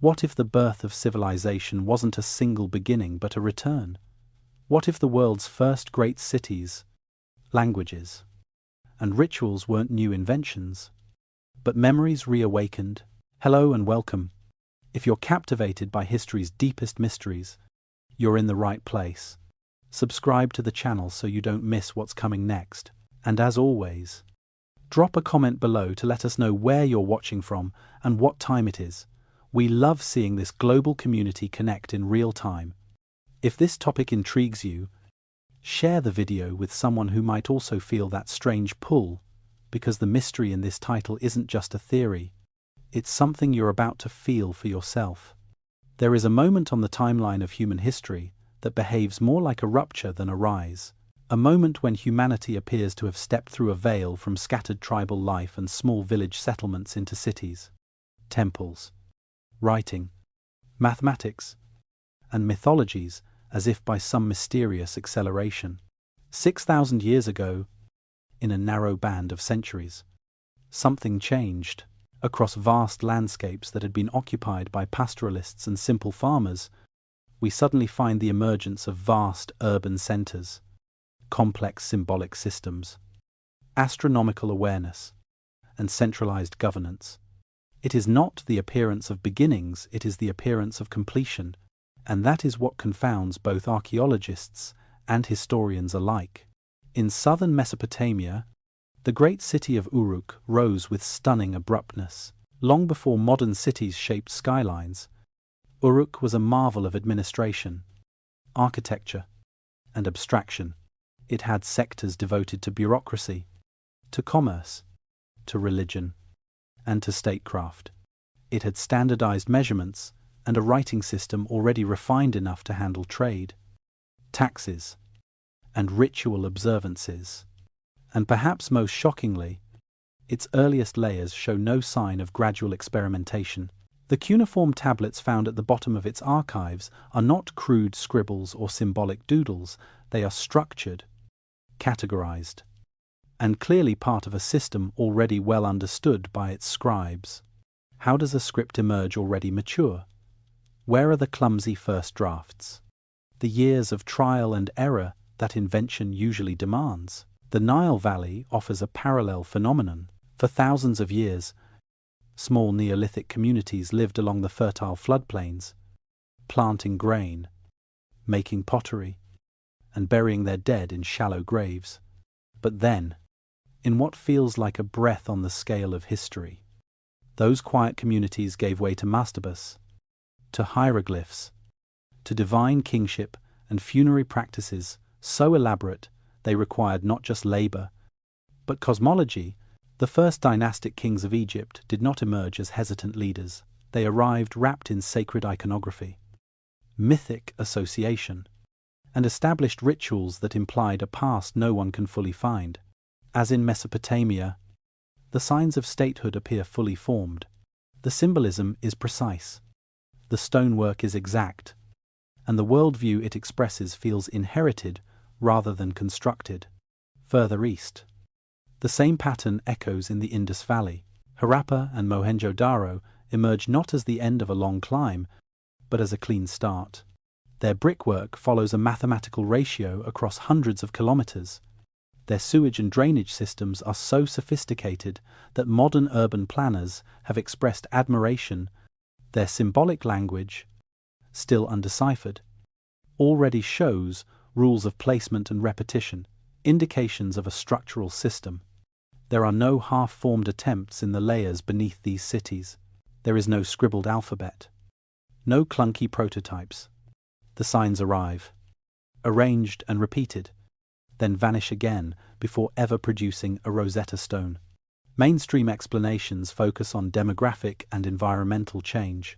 What if the birth of civilization wasn't a single beginning but a return? What if the world's first great cities, languages, and rituals weren't new inventions, but memories reawakened? Hello and welcome. If you're captivated by history's deepest mysteries, you're in the right place. Subscribe to the channel so you don't miss what's coming next. And as always, drop a comment below to let us know where you're watching from and what time it is. We love seeing this global community connect in real time. If this topic intrigues you, share the video with someone who might also feel that strange pull, because the mystery in this title isn't just a theory, it's something you're about to feel for yourself. There is a moment on the timeline of human history that behaves more like a rupture than a rise, a moment when humanity appears to have stepped through a veil from scattered tribal life and small village settlements into cities, temples, writing, mathematics, and mythologies, as if by some mysterious acceleration. 6,000 years ago, in a narrow band of centuries, something changed. Across vast landscapes that had been occupied by pastoralists and simple farmers, we suddenly find the emergence of vast urban centers, complex symbolic systems, astronomical awareness, and centralized governance. It is not the appearance of beginnings, it is the appearance of completion, and that is what confounds both archaeologists and historians alike. In southern Mesopotamia, the great city of Uruk rose with stunning abruptness. Long before modern cities shaped skylines, Uruk was a marvel of administration, architecture, and abstraction. It had sectors devoted to bureaucracy, to commerce, to religion, and to statecraft. It had standardized measurements and a writing system already refined enough to handle trade, taxes, and ritual observances. And perhaps most shockingly, its earliest layers show no sign of gradual experimentation. The cuneiform tablets found at the bottom of its archives are not crude scribbles or symbolic doodles, they are structured, categorized, and clearly part of a system already well understood by its scribes. How does a script emerge already mature? Where are the clumsy first drafts? The years of trial and error that invention usually demands? The Nile Valley offers a parallel phenomenon. For thousands of years, small Neolithic communities lived along the fertile floodplains, planting grain, making pottery, and burying their dead in shallow graves. But then, in what feels like a breath on the scale of history, those quiet communities gave way to mastabas, to hieroglyphs, to divine kingship and funerary practices so elaborate they required not just labor, but cosmology. The first dynastic kings of Egypt did not emerge as hesitant leaders. They arrived wrapped in sacred iconography, mythic association, and established rituals that implied a past no one can fully find. As in Mesopotamia, the signs of statehood appear fully formed. The symbolism is precise, the stonework is exact, and the worldview it expresses feels inherited rather than constructed. Further east, the same pattern echoes in the Indus Valley. Harappa and Mohenjo-Daro emerge not as the end of a long climb, but as a clean start. Their brickwork follows a mathematical ratio across hundreds of kilometers. Their sewage and drainage systems are so sophisticated that modern urban planners have expressed admiration. Their symbolic language, still undeciphered, already shows rules of placement and repetition, indications of a structural system. There are no half-formed attempts in the layers beneath these cities. There is no scribbled alphabet, no clunky prototypes. The signs arrive, arranged and repeated, then vanish again before ever producing a Rosetta Stone. Mainstream explanations focus on demographic and environmental change.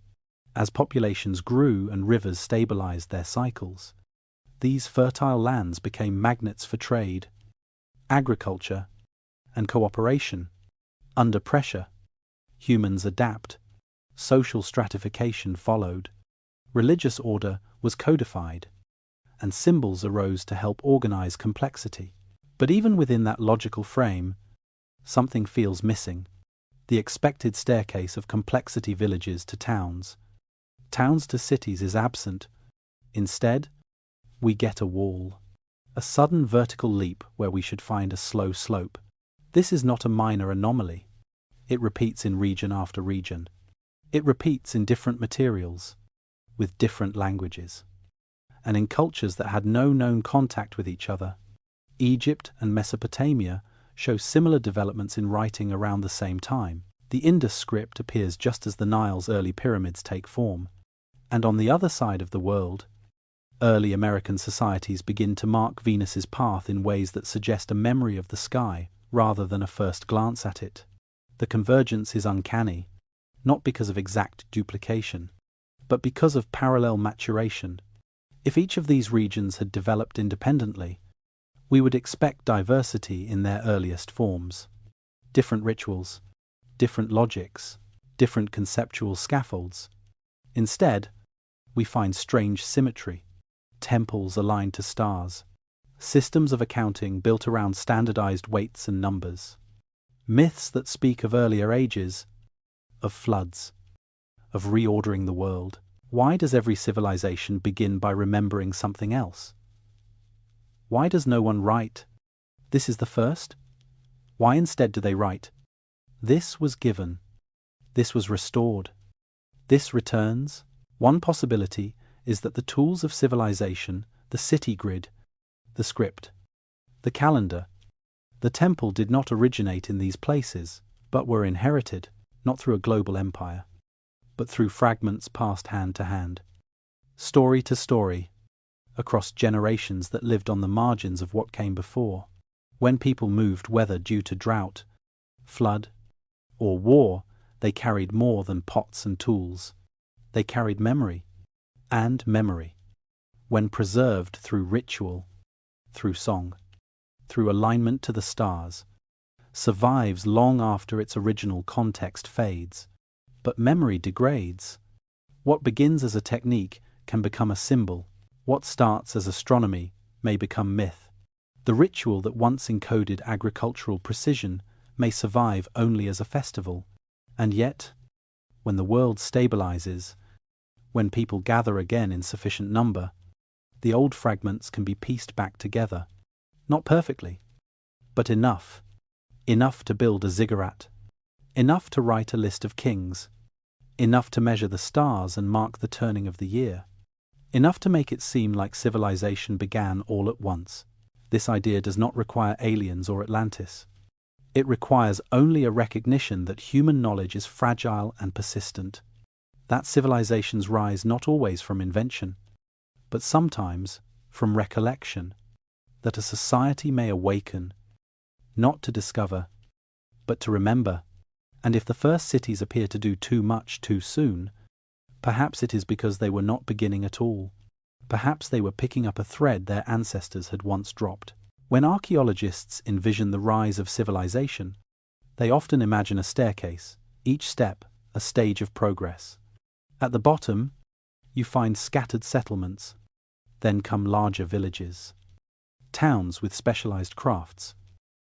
As populations grew and rivers stabilized their cycles, these fertile lands became magnets for trade, agriculture, and cooperation. Under pressure, humans adapt. Social stratification followed. Religious order was codified, and symbols arose to help organize complexity. But even within that logical frame, something feels missing. The expected staircase of complexity villages to towns, Towns to cities is absent. Instead, we get a wall. A sudden vertical leap where we should find a slow slope. This is not a minor anomaly. It repeats in region after region. It repeats in different materials, with different languages, and in cultures that had no known contact with each other. Egypt and Mesopotamia show similar developments in writing around the same time. The Indus script appears just as the Nile's early pyramids take form. And on the other side of the world, early American societies begin to mark Venus's path in ways that suggest a memory of the sky rather than a first glance at it. The convergence is uncanny, not because of exact duplication, but because of parallel maturation. If each of these regions had developed independently, we would expect diversity in their earliest forms. Different rituals, different logics, different conceptual scaffolds. Instead, we find strange symmetry, temples aligned to stars, systems of accounting built around standardized weights and numbers, myths that speak of earlier ages, of floods, of reordering the world. Why does every civilization begin by remembering something else? Why does no one write, "This is the first"? Why instead do they write, "This was given, this was restored, this returns"? One possibility is that the tools of civilization, the city grid, the script, the calendar, the temple did not originate in these places, but were inherited, not through a global empire, but through fragments passed hand to hand, story to story, across generations that lived on the margins of what came before. When people moved, whether due to drought, flood, or war, they carried more than pots and tools. They carried memory, and memory, when preserved through ritual, through song, through alignment to the stars, survives long after its original context fades. But memory degrades. What begins as a technique can become a symbol. What starts as astronomy may become myth. The ritual that once encoded agricultural precision may survive only as a festival. And yet, when the world stabilizes, when people gather again in sufficient number, the old fragments can be pieced back together. Not perfectly, but enough. Enough to build a ziggurat. Enough to write a list of kings. Enough to measure the stars and mark the turning of the year. Enough to make it seem like civilization began all at once. This idea does not require aliens or Atlantis. It requires only a recognition that human knowledge is fragile and persistent, that civilizations rise not always from invention, but sometimes from recollection, that a society may awaken, not to discover, but to remember. And if the first cities appear to do too much too soon, perhaps it is because they were not beginning at all. Perhaps they were picking up a thread their ancestors had once dropped. When archaeologists envision the rise of civilization, they often imagine a staircase, each step a stage of progress. At the bottom, you find scattered settlements, then come larger villages, towns with specialized crafts,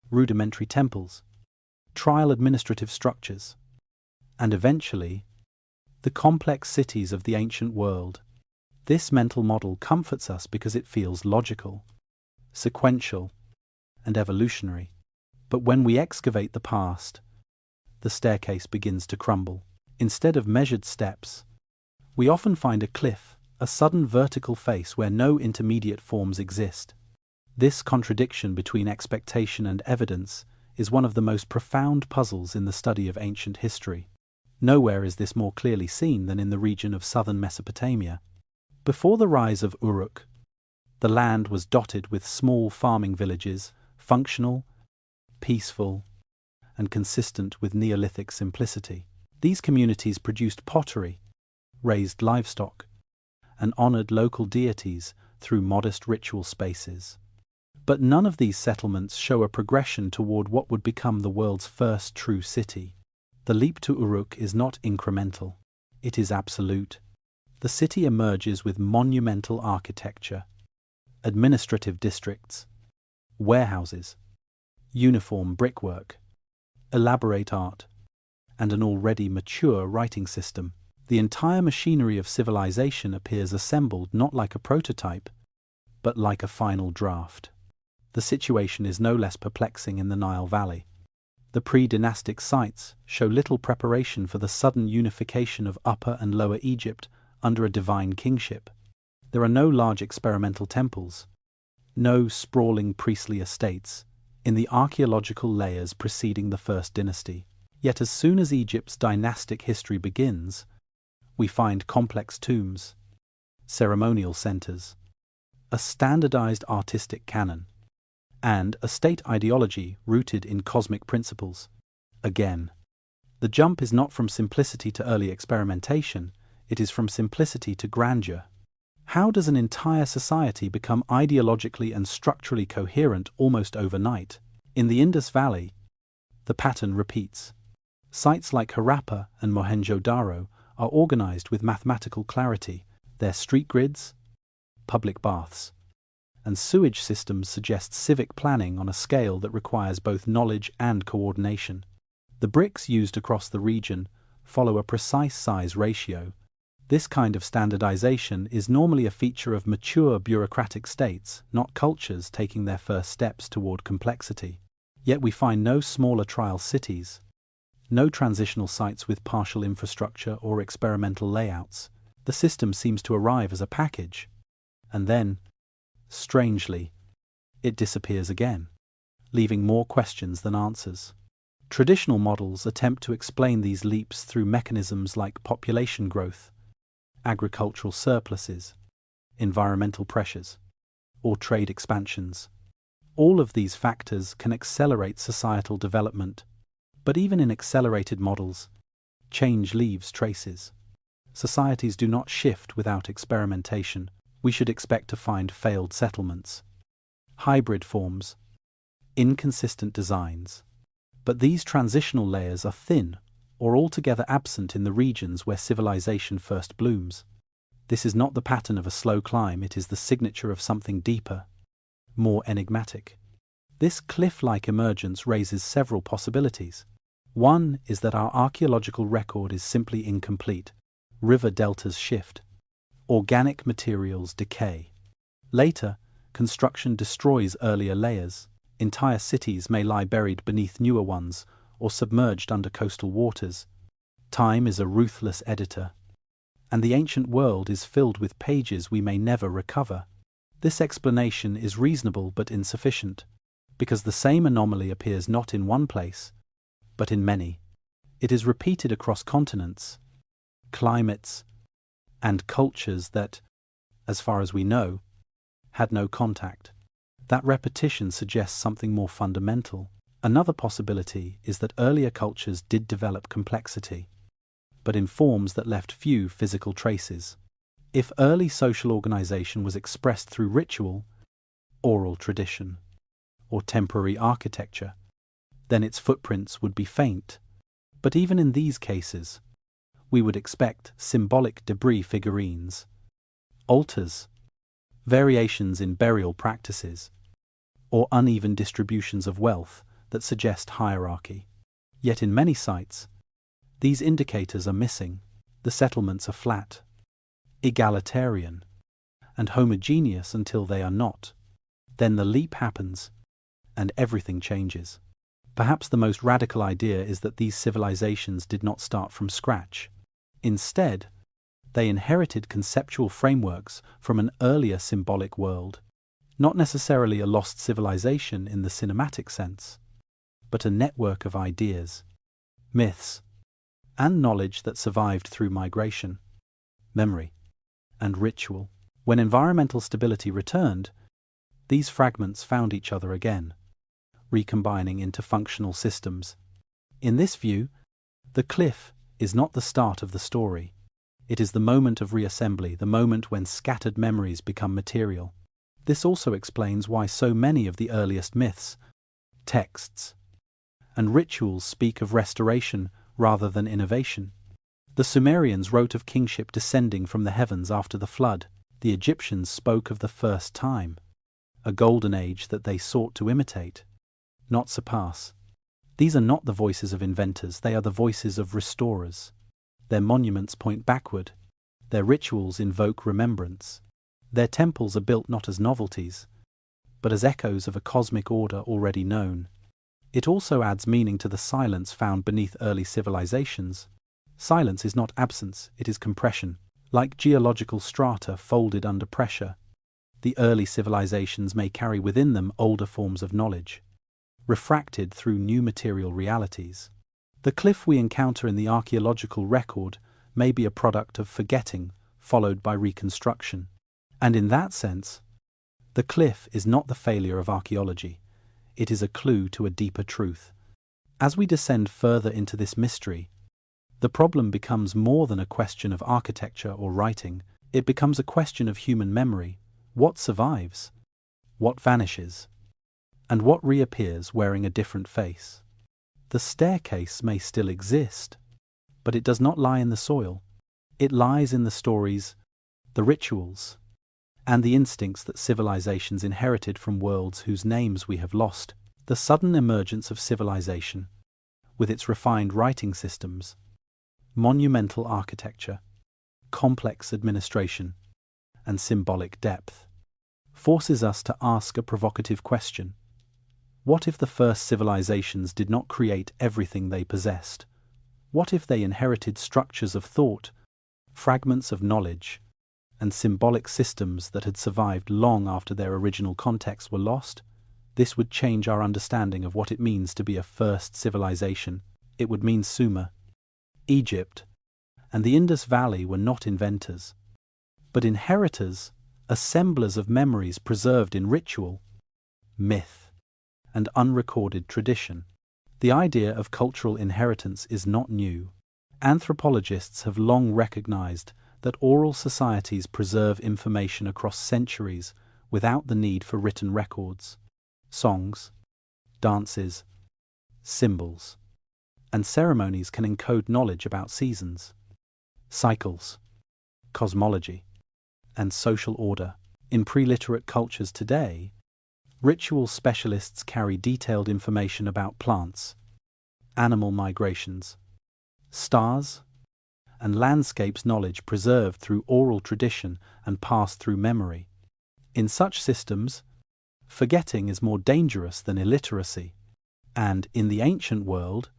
rudimentary temples, trial administrative structures, and eventually, the complex cities of the ancient world. This mental model comforts us because it feels logical, sequential, and evolutionary. But when we excavate the past, the staircase begins to crumble. Instead of measured steps, we often find a cliff, a sudden vertical face where no intermediate forms exist. This contradiction between expectation and evidence is one of the most profound puzzles in the study of ancient history. Nowhere is this more clearly seen than in the region of southern Mesopotamia. Before the rise of Uruk, the land was dotted with small farming villages, functional, peaceful, and consistent with Neolithic simplicity. These communities produced pottery, raised livestock, and honored local deities through modest ritual spaces. But none of these settlements show a progression toward what would become the world's first true city. The leap to Uruk is not incremental, it is absolute. The city emerges with monumental architecture, administrative districts, warehouses, uniform brickwork, elaborate art, and an already mature writing system. The entire machinery of civilization appears assembled not like a prototype, but like a final draft. The situation is no less perplexing in the Nile Valley. The pre-dynastic sites show little preparation for the sudden unification of Upper and Lower Egypt under a divine kingship. There are no large experimental temples, no sprawling priestly estates in the archaeological layers preceding the First Dynasty. Yet as soon as Egypt's dynastic history begins, we find complex tombs, ceremonial centers, a standardized artistic canon, and a state ideology rooted in cosmic principles. Again, the jump is not from simplicity to early experimentation, it is from simplicity to grandeur. How does an entire society become ideologically and structurally coherent almost overnight? In the Indus Valley, the pattern repeats. Sites like Harappa and Mohenjo-Daro are organized with mathematical clarity. Their street grids, public baths, and sewage systems suggest civic planning on a scale that requires both knowledge and coordination. The bricks used across the region follow a precise size ratio. This kind of standardization is normally a feature of mature bureaucratic states, not cultures taking their first steps toward complexity. Yet we find no smaller trial cities, no transitional sites with partial infrastructure or experimental layouts. The system seems to arrive as a package, and then, strangely, it disappears again, leaving more questions than answers. Traditional models attempt to explain these leaps through mechanisms like population growth, agricultural surpluses, environmental pressures, or trade expansions. All of these factors can accelerate societal development, but even in accelerated models, change leaves traces. Societies do not shift without experimentation. We should expect to find failed settlements, hybrid forms, inconsistent designs. But these transitional layers are thin or altogether absent in the regions where civilization first blooms. This is not the pattern of a slow climb, it is the signature of something deeper, more enigmatic. This cliff-like emergence raises several possibilities. One is that our archaeological record is simply incomplete. River deltas shift. Organic materials decay. Later, construction destroys earlier layers. Entire cities may lie buried beneath newer ones or submerged under coastal waters. Time is a ruthless editor, and the ancient world is filled with pages we may never recover. This explanation is reasonable but insufficient, because the same anomaly appears not in one place, but in many. It is repeated across continents, climates, and cultures that, as far as we know, had no contact. That repetition suggests something more fundamental. Another possibility is that earlier cultures did develop complexity, but in forms that left few physical traces. If early social organization was expressed through ritual, oral tradition, or temporary architecture, then its footprints would be faint. But even in these cases, we would expect symbolic debris figurines, altars, variations in burial practices, or uneven distributions of wealth that suggest hierarchy. Yet in many sites, these indicators are missing. The settlements are flat, egalitarian, and homogeneous until they are not. Then the leap happens, and everything changes. Perhaps the most radical idea is that these civilizations did not start from scratch. Instead, they inherited conceptual frameworks from an earlier symbolic world, not necessarily a lost civilization in the cinematic sense, but a network of ideas, myths, and knowledge that survived through migration, memory, and ritual. When environmental stability returned, these fragments found each other again, recombining into functional systems. In this view, the cliff is not the start of the story. It is the moment of reassembly, the moment when scattered memories become material. This also explains why so many of the earliest myths, texts, and rituals speak of restoration rather than innovation. The Sumerians wrote of kingship descending from the heavens after the flood. The Egyptians spoke of the first time, a golden age that they sought to imitate, not surpass. These are not the voices of inventors, they are the voices of restorers. Their monuments point backward. Their rituals invoke remembrance. Their temples are built not as novelties, but as echoes of a cosmic order already known. It also adds meaning to the silence found beneath early civilizations. Silence is not absence, it is compression. Like geological strata folded under pressure, the early civilizations may carry within them older forms of knowledge, refracted through new material realities. The cliff we encounter in the archaeological record may be a product of forgetting followed by reconstruction. And in that sense, the cliff is not the failure of archaeology. It is a clue to a deeper truth. As we descend further into this mystery, the problem becomes more than a question of architecture or writing. It becomes a question of human memory. What survives? What vanishes? And what reappears wearing a different face? The staircase may still exist, but it does not lie in the soil. It lies in the stories, the rituals, and the instincts that civilizations inherited from worlds whose names we have lost. The sudden emergence of civilization, with its refined writing systems, monumental architecture, complex administration, and symbolic depth, forces us to ask a provocative question. What if the first civilizations did not create everything they possessed? What if they inherited structures of thought, fragments of knowledge, and symbolic systems that had survived long after their original contexts were lost? This would change our understanding of what it means to be a first civilization. It would mean Sumer, Egypt, and the Indus Valley were not inventors, but inheritors, assemblers of memories preserved in ritual, myth, and unrecorded tradition. The idea of cultural inheritance is not new. Anthropologists have long recognized that oral societies preserve information across centuries without the need for written records. Songs, dances, symbols, and ceremonies can encode knowledge about seasons, cycles, cosmology, and social order. In pre-literate cultures today, ritual specialists carry detailed information about plants, animal migrations, stars, and landscapes, knowledge preserved through oral tradition and passed through memory. In such systems, forgetting is more dangerous than illiteracy, and in the ancient world,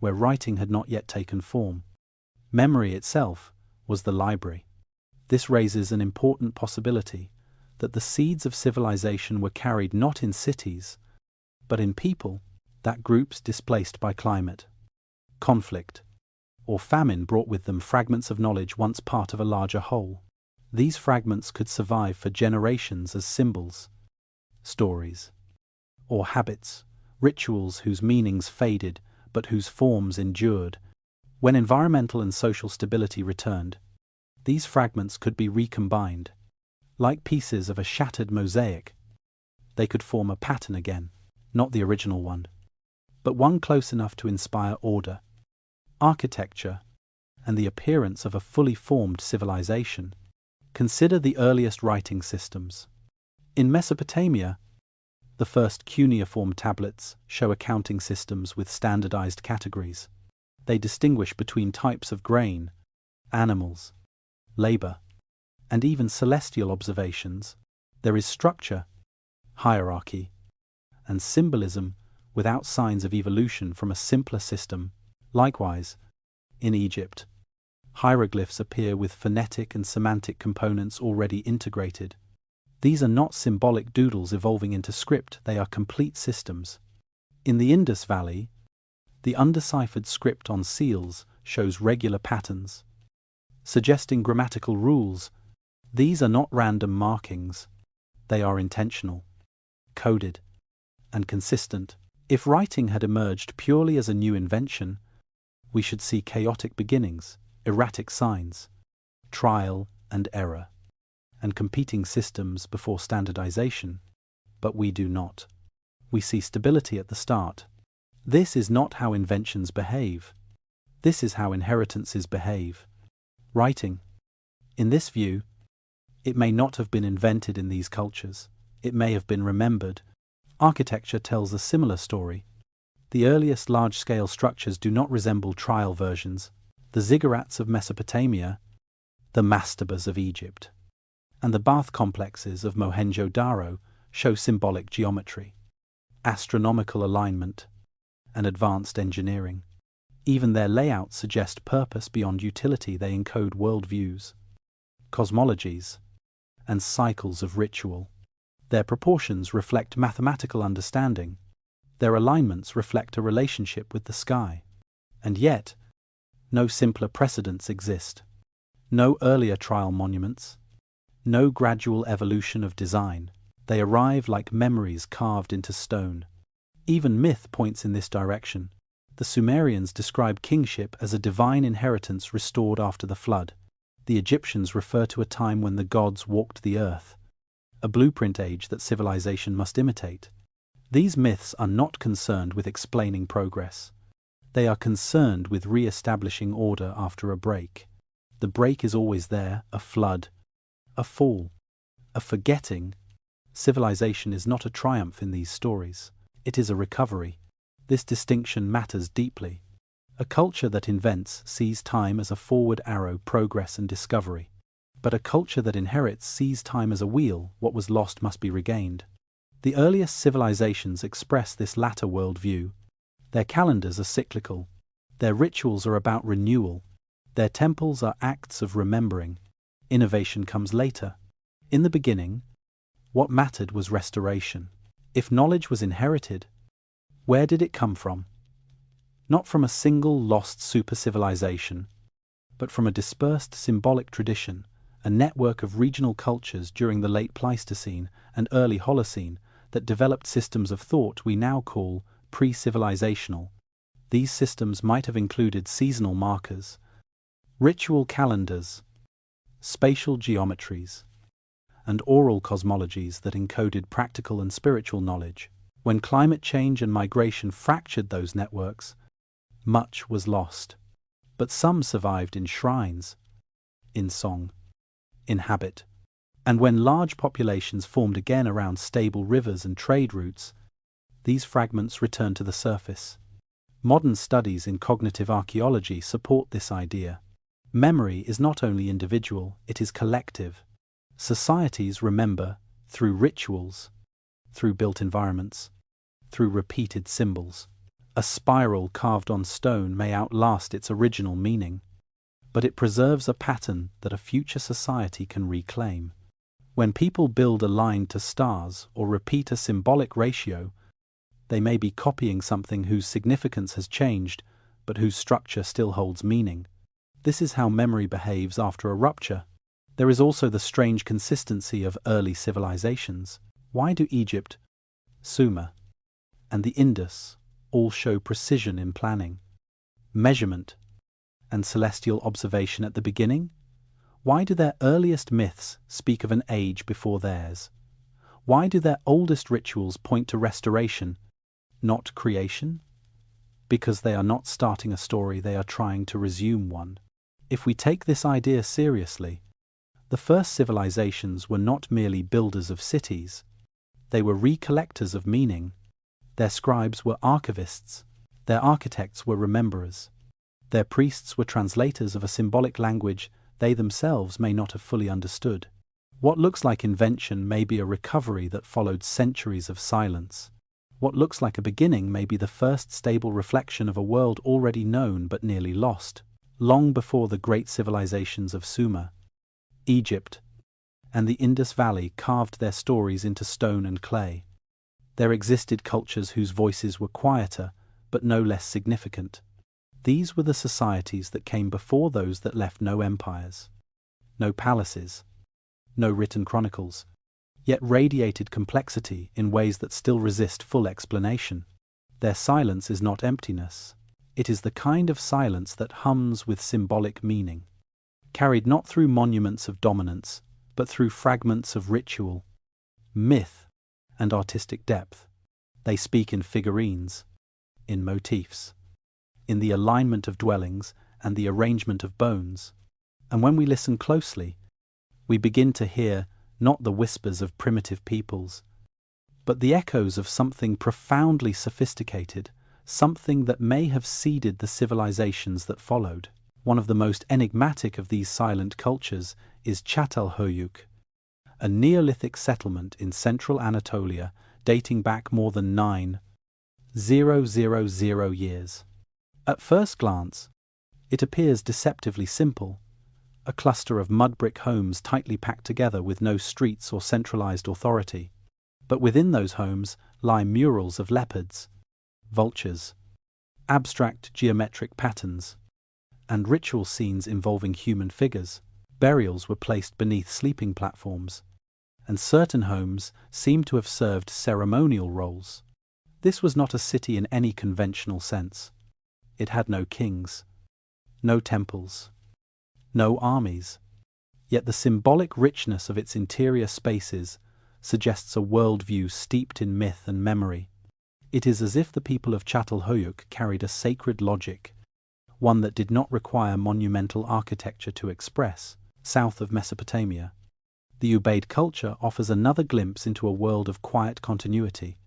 where writing had not yet taken form, memory itself was the library. This raises an important possibility that the seeds of civilization were carried not in cities, but in people, that groups displaced by climate, conflict, or famine brought with them fragments of knowledge once part of a larger whole. These fragments could survive for generations as symbols, stories, or habits, rituals whose meanings faded but whose forms endured. When environmental and social stability returned, these fragments could be recombined. Like pieces of a shattered mosaic, they could form a pattern again, not the original one, but one close enough to inspire order, architecture, and the appearance of a fully formed civilization. Consider the earliest writing systems. In Mesopotamia, the first cuneiform tablets show accounting systems with standardized categories. They distinguish between types of grain, animals, labor, and even celestial observations. There is structure, hierarchy, and symbolism without signs of evolution from a simpler system. Likewise, in Egypt, hieroglyphs appear with phonetic and semantic components already integrated. These are not symbolic doodles evolving into script, they are complete systems. In the Indus Valley, the undeciphered script on seals shows regular patterns, suggesting grammatical rules. These are not random markings, they are intentional, coded, and consistent. If writing had emerged purely as a new invention, we should see chaotic beginnings, erratic signs, trial and error, and competing systems before standardization. But we do not. We see stability at the start. This is not how inventions behave. This is how inheritances behave. Writing, in this view, it may not have been invented in these cultures. It may have been remembered. Architecture tells a similar story. The earliest large-scale structures do not resemble trial versions. the ziggurats of Mesopotamia, the mastabas of Egypt, and the bath complexes of Mohenjo-Daro show symbolic geometry, astronomical alignment, and advanced engineering. Even their layouts suggest purpose beyond utility. They encode worldviews, cosmologies, and cycles of ritual. Their proportions reflect mathematical understanding. Their alignments reflect a relationship with the sky. And yet, no simpler precedents exist. No earlier trial monuments. No gradual evolution of design. They arrive like memories carved into stone. Even myth points in this direction. The Sumerians describe kingship as a divine inheritance restored after the flood. The Egyptians refer to a time when the gods walked the earth, a blueprint age that civilization must imitate. These myths are not concerned with explaining progress. They are concerned with re-establishing order after a break. The break is always there, a flood, a fall, a forgetting. Civilization is not a triumph in these stories. It is a recovery. This distinction matters deeply. A culture that invents sees time as a forward arrow, progress and discovery. But a culture that inherits sees time as a wheel. What was lost must be regained. The earliest civilizations express this latter worldview. Their calendars are cyclical. Their rituals are about renewal. Their temples are acts of remembering. Innovation comes later. In the beginning, what mattered was restoration. If knowledge was inherited, where did it come from? Not from a single lost super-civilization, but from a dispersed symbolic tradition, a network of regional cultures during the late Pleistocene and early Holocene that developed systems of thought we now call pre-civilizational. These systems might have included seasonal markers, ritual calendars, spatial geometries, and oral cosmologies that encoded practical and spiritual knowledge. When climate change and migration fractured those networks, much was lost. But some survived in shrines, in song, in habit. And when large populations formed again around stable rivers and trade routes, these fragments returned to the surface. Modern studies in cognitive archaeology support this idea. Memory is not only individual, it is collective. Societies remember through rituals, through built environments, through repeated symbols. A spiral carved on stone may outlast its original meaning, but it preserves a pattern that a future society can reclaim. When people build a line to stars or repeat a symbolic ratio, they may be copying something whose significance has changed, but whose structure still holds meaning. This is how memory behaves after a rupture. There is also the strange consistency of early civilizations. Why do Egypt, Sumer, and the Indus all show precision in planning, measurement, and celestial observation at the beginning? Why do their earliest myths speak of an age before theirs? Why do their oldest rituals point to restoration, not creation? Because they are not starting a story, they are trying to resume one. If we take this idea seriously, the first civilizations were not merely builders of cities, they were recollectors of meaning. Their scribes were archivists, their architects were rememberers, their priests were translators of a symbolic language they themselves may not have fully understood. What looks like invention may be a recovery that followed centuries of silence. What looks like a beginning may be the first stable reflection of a world already known but nearly lost, long before the great civilizations of Sumer, Egypt, and the Indus Valley carved their stories into stone and clay. There existed cultures whose voices were quieter, but no less significant. These were the societies that came before those that left no empires, no palaces, no written chronicles, yet radiated complexity in ways that still resist full explanation. Their silence is not emptiness. It is the kind of silence that hums with symbolic meaning, carried not through monuments of dominance, but through fragments of ritual, myth, and artistic depth. They speak in figurines, in motifs, in the alignment of dwellings and the arrangement of bones. And when we listen closely, we begin to hear not the whispers of primitive peoples, but the echoes of something profoundly sophisticated, something that may have seeded the civilizations that followed. One of the most enigmatic of these silent cultures is Çatalhöyük, a Neolithic settlement in central Anatolia dating back more than 9,000 years. At first glance, it appears deceptively simple, a cluster of mud brick homes tightly packed together with no streets or centralized authority. But within those homes lie murals of leopards, vultures, abstract geometric patterns, and ritual scenes involving human figures. Burials were placed beneath sleeping platforms, and certain homes seem to have served ceremonial roles. This was not a city in any conventional sense. It had no kings, no temples, no armies. Yet the symbolic richness of its interior spaces suggests a worldview steeped in myth and memory. It is as if the people of Çatalhöyük carried a sacred logic, one that did not require monumental architecture to express. South of Mesopotamia, the Ubaid culture offers another glimpse into a world of quiet continuity,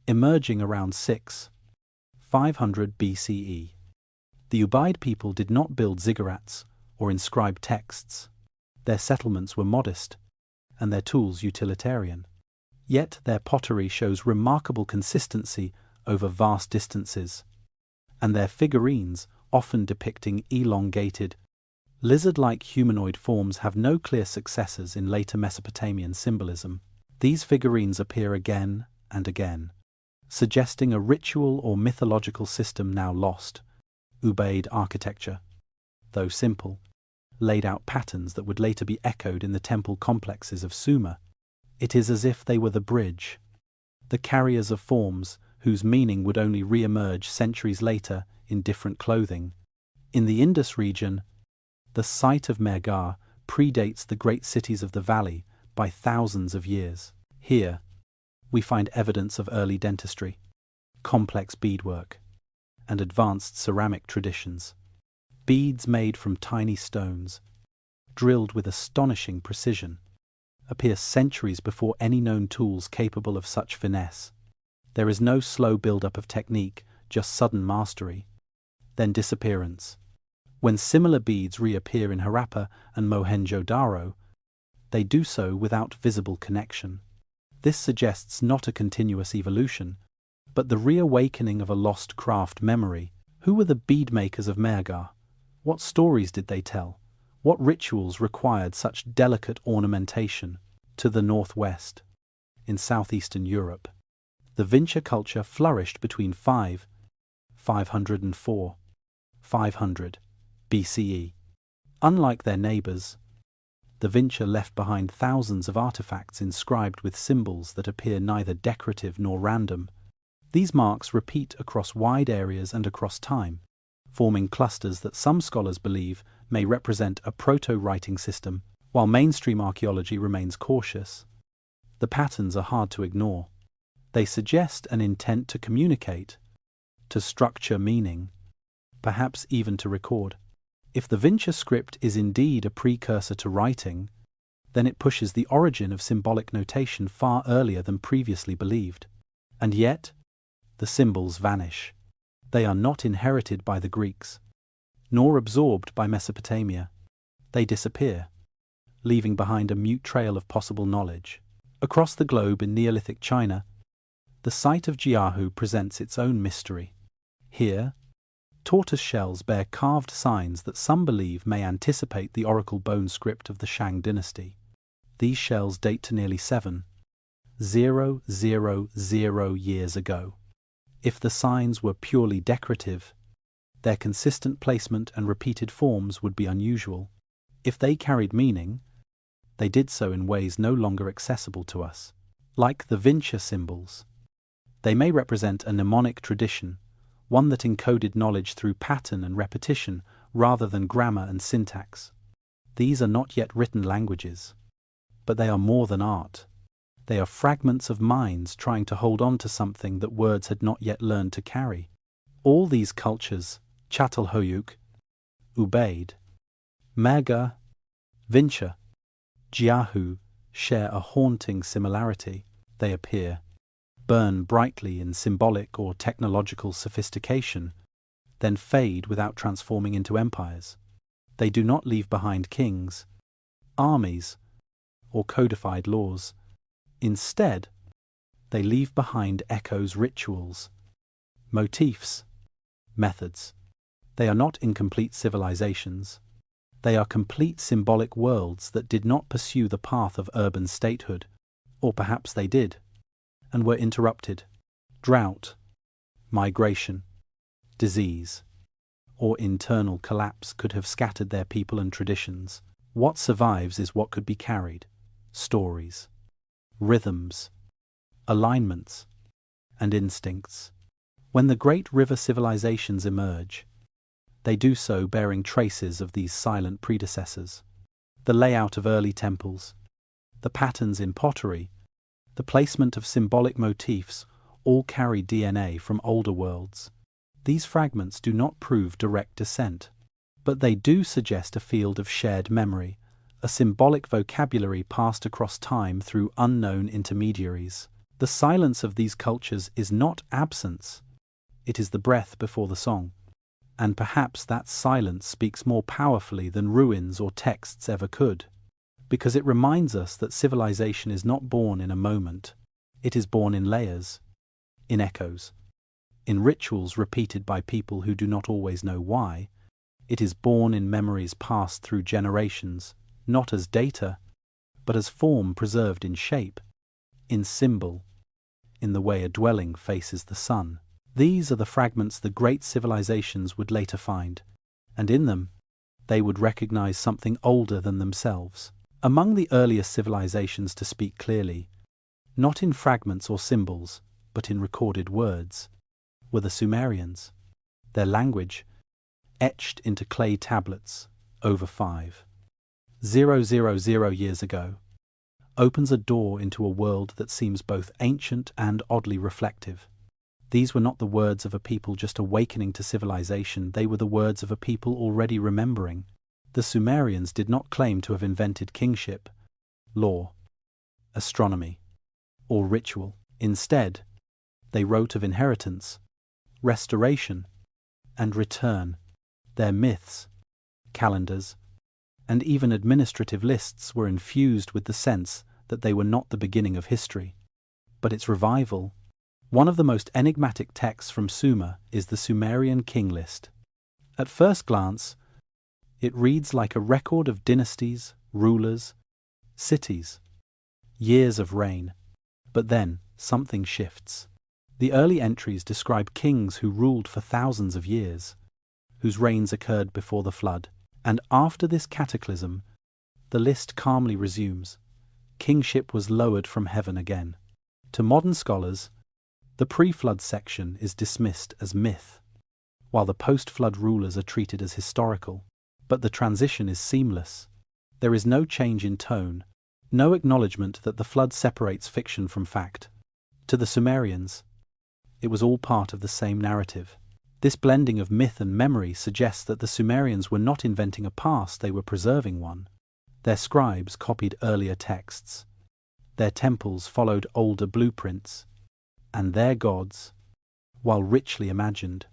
emerging around 500 BCE. The Ubaid people did not build ziggurats or inscribe texts. Their settlements were modest, and their tools utilitarian. Yet their pottery shows remarkable consistency over vast distances, and their figurines, often depicting elongated, lizard-like humanoid forms, have no clear successors in later Mesopotamian symbolism. These figurines appear again and again, suggesting a ritual or mythological system now lost. Ubaid architecture, though simple, laid out patterns that would later be echoed in the temple complexes of Sumer. It is as if they were the bridge, the carriers of forms whose meaning would only re-emerge centuries later in different clothing. In the Indus region, the site of Mehrgarh predates the great cities of the valley by thousands of years. Here, we find evidence of early dentistry, complex beadwork, and advanced ceramic traditions. Beads made from tiny stones, drilled with astonishing precision, appear centuries before any known tools capable of such finesse. There is no slow build-up of technique, just sudden mastery, then disappearance. When similar beads reappear in Harappa and Mohenjo-Daro, they do so without visible connection. This suggests not a continuous evolution, but the reawakening of a lost craft memory. Who were the bead makers of Mehrgarh? What stories did they tell? What rituals required such delicate ornamentation? To the northwest, in southeastern Europe, the Vinča culture flourished between 500 and 500 BCE. Unlike their neighbors, the Vinča left behind thousands of artifacts inscribed with symbols that appear neither decorative nor random. These marks repeat across wide areas and across time, forming clusters that some scholars believe may represent a proto-writing system. While mainstream archaeology remains cautious, the patterns are hard to ignore. They suggest an intent to communicate, to structure meaning, perhaps even to record. If the Vinča script is indeed a precursor to writing, then it pushes the origin of symbolic notation far earlier than previously believed. And yet, the symbols vanish. They are not inherited by the Greeks, nor absorbed by Mesopotamia. They disappear, leaving behind a mute trail of possible knowledge. Across the globe in Neolithic China, the site of Jiahu presents its own mystery. Here, tortoise shells bear carved signs that some believe may anticipate the oracle bone script of the Shang dynasty. These shells date to nearly 7,000 years ago. If the signs were purely decorative, their consistent placement and repeated forms would be unusual. If they carried meaning, they did so in ways no longer accessible to us. Like the Vinča symbols, they may represent a mnemonic tradition, one that encoded knowledge through pattern and repetition rather than grammar and syntax. These are not yet written languages, but they are more than art. They are fragments of minds trying to hold on to something that words had not yet learned to carry. All these cultures, Çatalhöyük, Ubaid, Mehrgarh, Vinča, Jiahu, share a haunting similarity. They appear, burn brightly in symbolic or technological sophistication, then fade without transforming into empires. They do not leave behind kings, armies, or codified laws. Instead, they leave behind echoes, rituals, motifs, methods. They are not incomplete civilizations. They are complete symbolic worlds that did not pursue the path of urban statehood, or perhaps they did, and were interrupted. Drought, migration, disease, or internal collapse could have scattered their people and traditions. What survives is what could be carried: stories, rhythms, alignments, and instincts. When the great river civilizations emerge, they do so bearing traces of these silent predecessors. The layout of early temples, the patterns in pottery, the placement of symbolic motifs all carry DNA from older worlds. These fragments do not prove direct descent, but they do suggest a field of shared memory, a symbolic vocabulary passed across time through unknown intermediaries. The silence of these cultures is not absence, it is the breath before the song. And perhaps that silence speaks more powerfully than ruins or texts ever could, because it reminds us that civilization is not born in a moment. It is born in layers, in echoes, in rituals repeated by people who do not always know why. It is born in memories passed through generations, not as data, but as form preserved in shape, in symbol, in the way a dwelling faces the sun. These are the fragments the great civilizations would later find, and in them they would recognize something older than themselves. Among the earliest civilizations to speak clearly, not in fragments or symbols, but in recorded words, were the Sumerians. Their language, etched into clay tablets over 5,000 years ago, opens a door into a world that seems both ancient and oddly reflective. These were not the words of a people just awakening to civilization, they were the words of a people already remembering. The Sumerians did not claim to have invented kingship, law, astronomy, or ritual. Instead, they wrote of inheritance, restoration, and return. Their myths, calendars, and even administrative lists were infused with the sense that they were not the beginning of history, but its revival. One of the most enigmatic texts from Sumer is the Sumerian king list. At first glance, it reads like a record of dynasties, rulers, cities, years of reign. But then something shifts. The early entries describe kings who ruled for thousands of years, whose reigns occurred before the flood. And after this cataclysm, the list calmly resumes. Kingship was lowered from heaven again. To modern scholars, the pre-flood section is dismissed as myth, while the post-flood rulers are treated as historical. But the transition is seamless. There is no change in tone, no acknowledgement that the flood separates fiction from fact. To the Sumerians, it was all part of the same narrative. This blending of myth and memory suggests that the Sumerians were not inventing a past, they were preserving one. Their scribes copied earlier texts. Their temples followed older blueprints. And their gods, while richly imagined,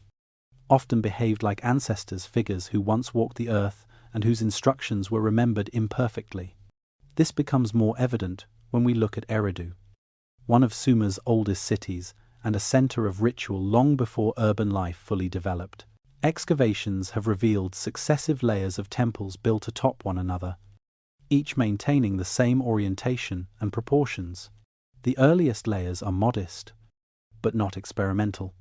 often behaved like ancestors, figures who once walked the earth and whose instructions were remembered imperfectly. This becomes more evident when we look at Eridu, one of Sumer's oldest cities and a center of ritual long before urban life fully developed. Excavations have revealed successive layers of temples built atop one another, each maintaining the same orientation and proportions. The earliest layers are modest, but not experimental.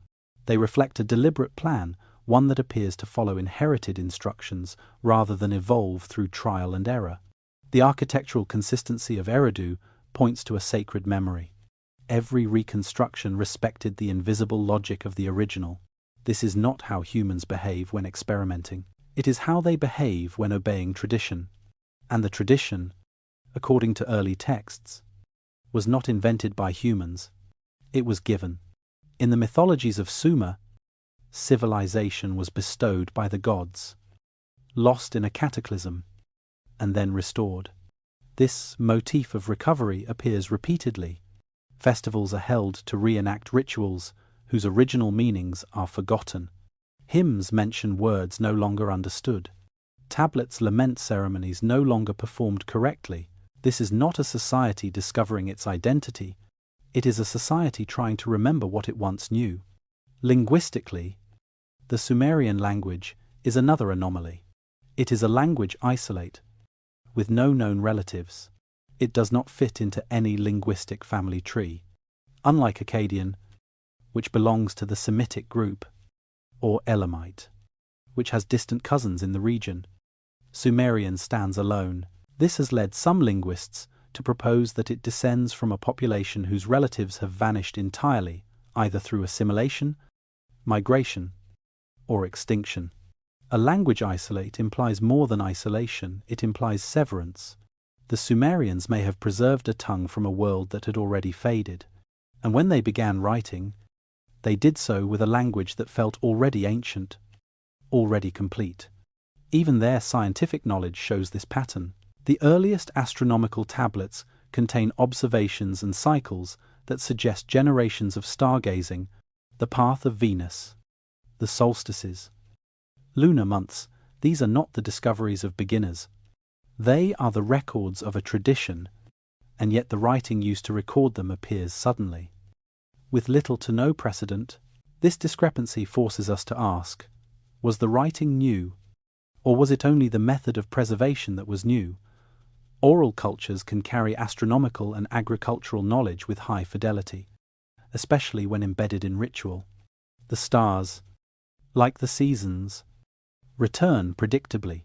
They reflect a deliberate plan, one that appears to follow inherited instructions rather than evolve through trial and error. The architectural consistency of Eridu points to a sacred memory. Every reconstruction respected the invisible logic of the original. This is not how humans behave when experimenting. It is how they behave when obeying tradition. And the tradition, according to early texts, was not invented by humans. It was given. In the mythologies of Sumer, civilization was bestowed by the gods, lost in a cataclysm, and then restored. This motif of recovery appears repeatedly. Festivals are held to reenact rituals whose original meanings are forgotten. Hymns mention words no longer understood. Tablets lament ceremonies no longer performed correctly. This is not a society discovering its identity. It is a society trying to remember what it once knew. Linguistically, the Sumerian language is another anomaly. It is a language isolate, with no known relatives. It does not fit into any linguistic family tree. Unlike Akkadian, which belongs to the Semitic group, or Elamite, which has distant cousins in the region, Sumerian stands alone. This has led some linguists to propose that it descends from a population whose relatives have vanished entirely, either through assimilation, migration, or extinction. A language isolate implies more than isolation, it implies severance. The Sumerians may have preserved a tongue from a world that had already faded, and when they began writing, they did so with a language that felt already ancient, already complete. Even their scientific knowledge shows this pattern. The earliest astronomical tablets contain observations and cycles that suggest generations of stargazing, the path of Venus, the solstices, lunar months. These are not the discoveries of beginners. They are the records of a tradition, and yet the writing used to record them appears suddenly. With little to no precedent, this discrepancy forces us to ask, was the writing new, or was it only the method of preservation that was new? Oral cultures can carry astronomical and agricultural knowledge with high fidelity, especially when embedded in ritual. The stars, like the seasons, return predictably,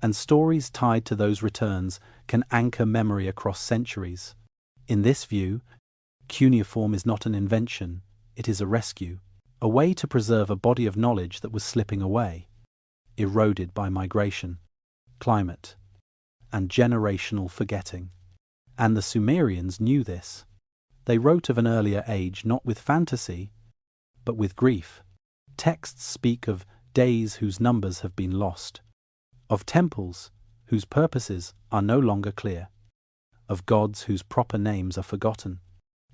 and stories tied to those returns can anchor memory across centuries. In this view, cuneiform is not an invention, it is a rescue, a way to preserve a body of knowledge that was slipping away, eroded by migration, climate, and generational forgetting. And the Sumerians knew this. They wrote of an earlier age not with fantasy, but with grief. Texts speak of days whose numbers have been lost, of temples whose purposes are no longer clear, of gods whose proper names are forgotten.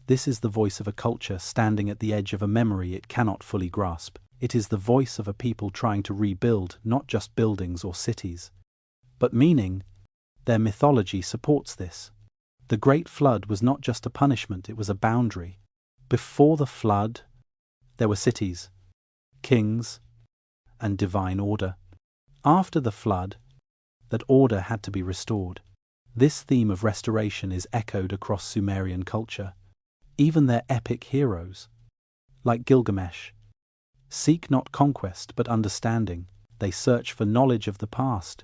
This is the voice of a culture standing at the edge of a memory it cannot fully grasp. It is the voice of a people trying to rebuild not just buildings or cities, but meaning. Their mythology supports this. The Great Flood was not just a punishment, it was a boundary. Before the flood, there were cities, kings, and divine order. After the flood, that order had to be restored. This theme of restoration is echoed across Sumerian culture. Even their epic heroes, like Gilgamesh, seek not conquest but understanding. They search for knowledge of the past,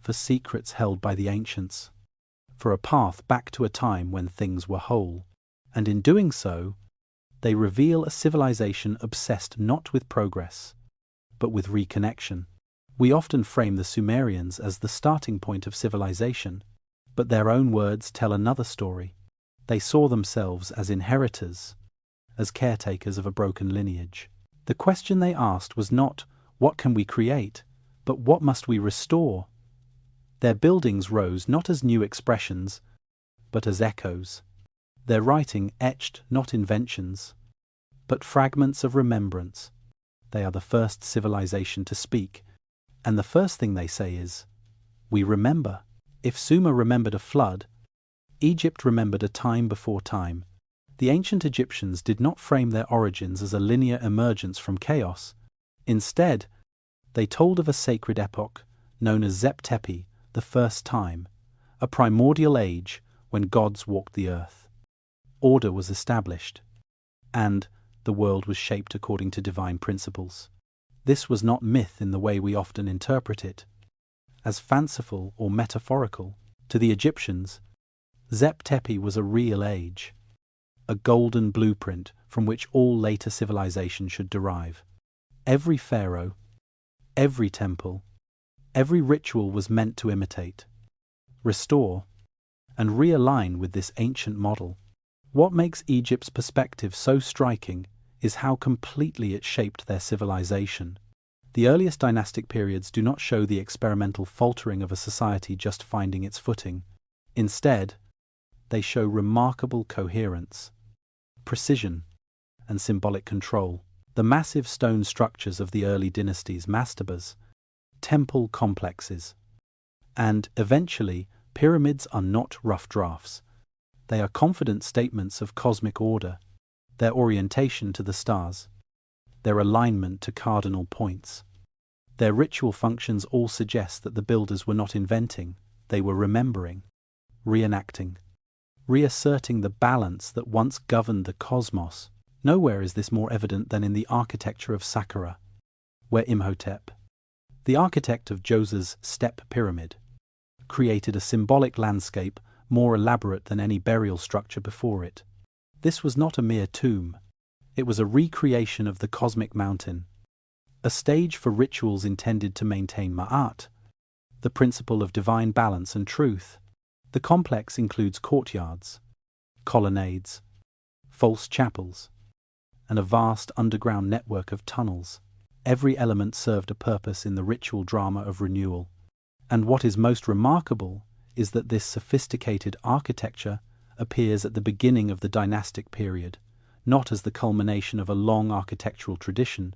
for secrets held by the ancients, for a path back to a time when things were whole. And in doing so, they reveal a civilization obsessed not with progress, but with reconnection. We often frame the Sumerians as the starting point of civilization, but their own words tell another story. They saw themselves as inheritors, as caretakers of a broken lineage. The question they asked was not, what can we create, but what must we restore? Their buildings rose not as new expressions, but as echoes. Their writing etched not inventions, but fragments of remembrance. They are the first civilization to speak, and the first thing they say is, we remember. If Sumer remembered a flood, Egypt remembered a time before time. The ancient Egyptians did not frame their origins as a linear emergence from chaos. Instead, they told of a sacred epoch known as Zep Tepi, the first time, a primordial age when gods walked the earth. Order was established, and the world was shaped according to divine principles. This was not myth in the way we often interpret it, as fanciful or metaphorical. To the Egyptians, Zep Tepi was a real age, a golden blueprint from which all later civilization should derive. Every pharaoh, every temple, every ritual was meant to imitate, restore, and realign with this ancient model. What makes Egypt's perspective so striking is how completely it shaped their civilization. The earliest dynastic periods do not show the experimental faltering of a society just finding its footing. Instead, they show remarkable coherence, precision, and symbolic control. The massive stone structures of the early dynasties, mastabas, temple complexes. And, eventually, pyramids are not rough drafts. They are confident statements of cosmic order, their orientation to the stars, their alignment to cardinal points. Their ritual functions all suggest that the builders were not inventing, they were remembering, reenacting, reasserting the balance that once governed the cosmos. Nowhere is this more evident than in the architecture of Saqqara, where Imhotep, the architect of Djoser's step pyramid, created a symbolic landscape more elaborate than any burial structure before it. This was not a mere tomb. It was a recreation of the cosmic mountain, a stage for rituals intended to maintain ma'at, the principle of divine balance and truth. The complex includes courtyards, colonnades, false chapels, and a vast underground network of tunnels. Every element served a purpose in the ritual drama of renewal. And what is most remarkable is that this sophisticated architecture appears at the beginning of the dynastic period, not as the culmination of a long architectural tradition,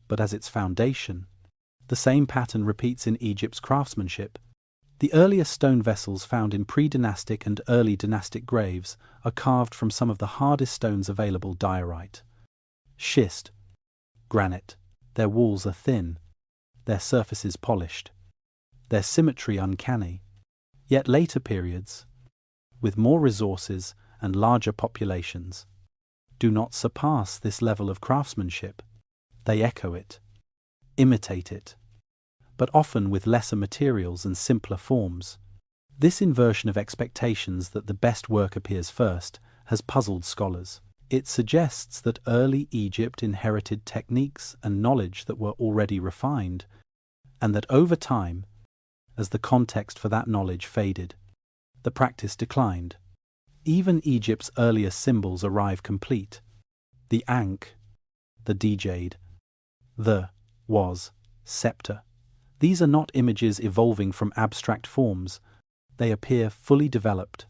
but as its foundation. The same pattern repeats in Egypt's craftsmanship. The earliest stone vessels found in pre-dynastic and early dynastic graves are carved from some of the hardest stones available: diorite, schist, granite. Their walls are thin, their surfaces polished, their symmetry uncanny. Yet later periods, with more resources and larger populations, do not surpass this level of craftsmanship. They echo it, imitate it, but often with lesser materials and simpler forms. This inversion of expectations that the best work appears first has puzzled scholars. It suggests that early Egypt inherited techniques and knowledge that were already refined, and that over time, as the context for that knowledge faded, the practice declined. Even Egypt's earliest symbols arrive complete. The ankh, the djed, the was, scepter. These are not images evolving from abstract forms. They appear fully developed,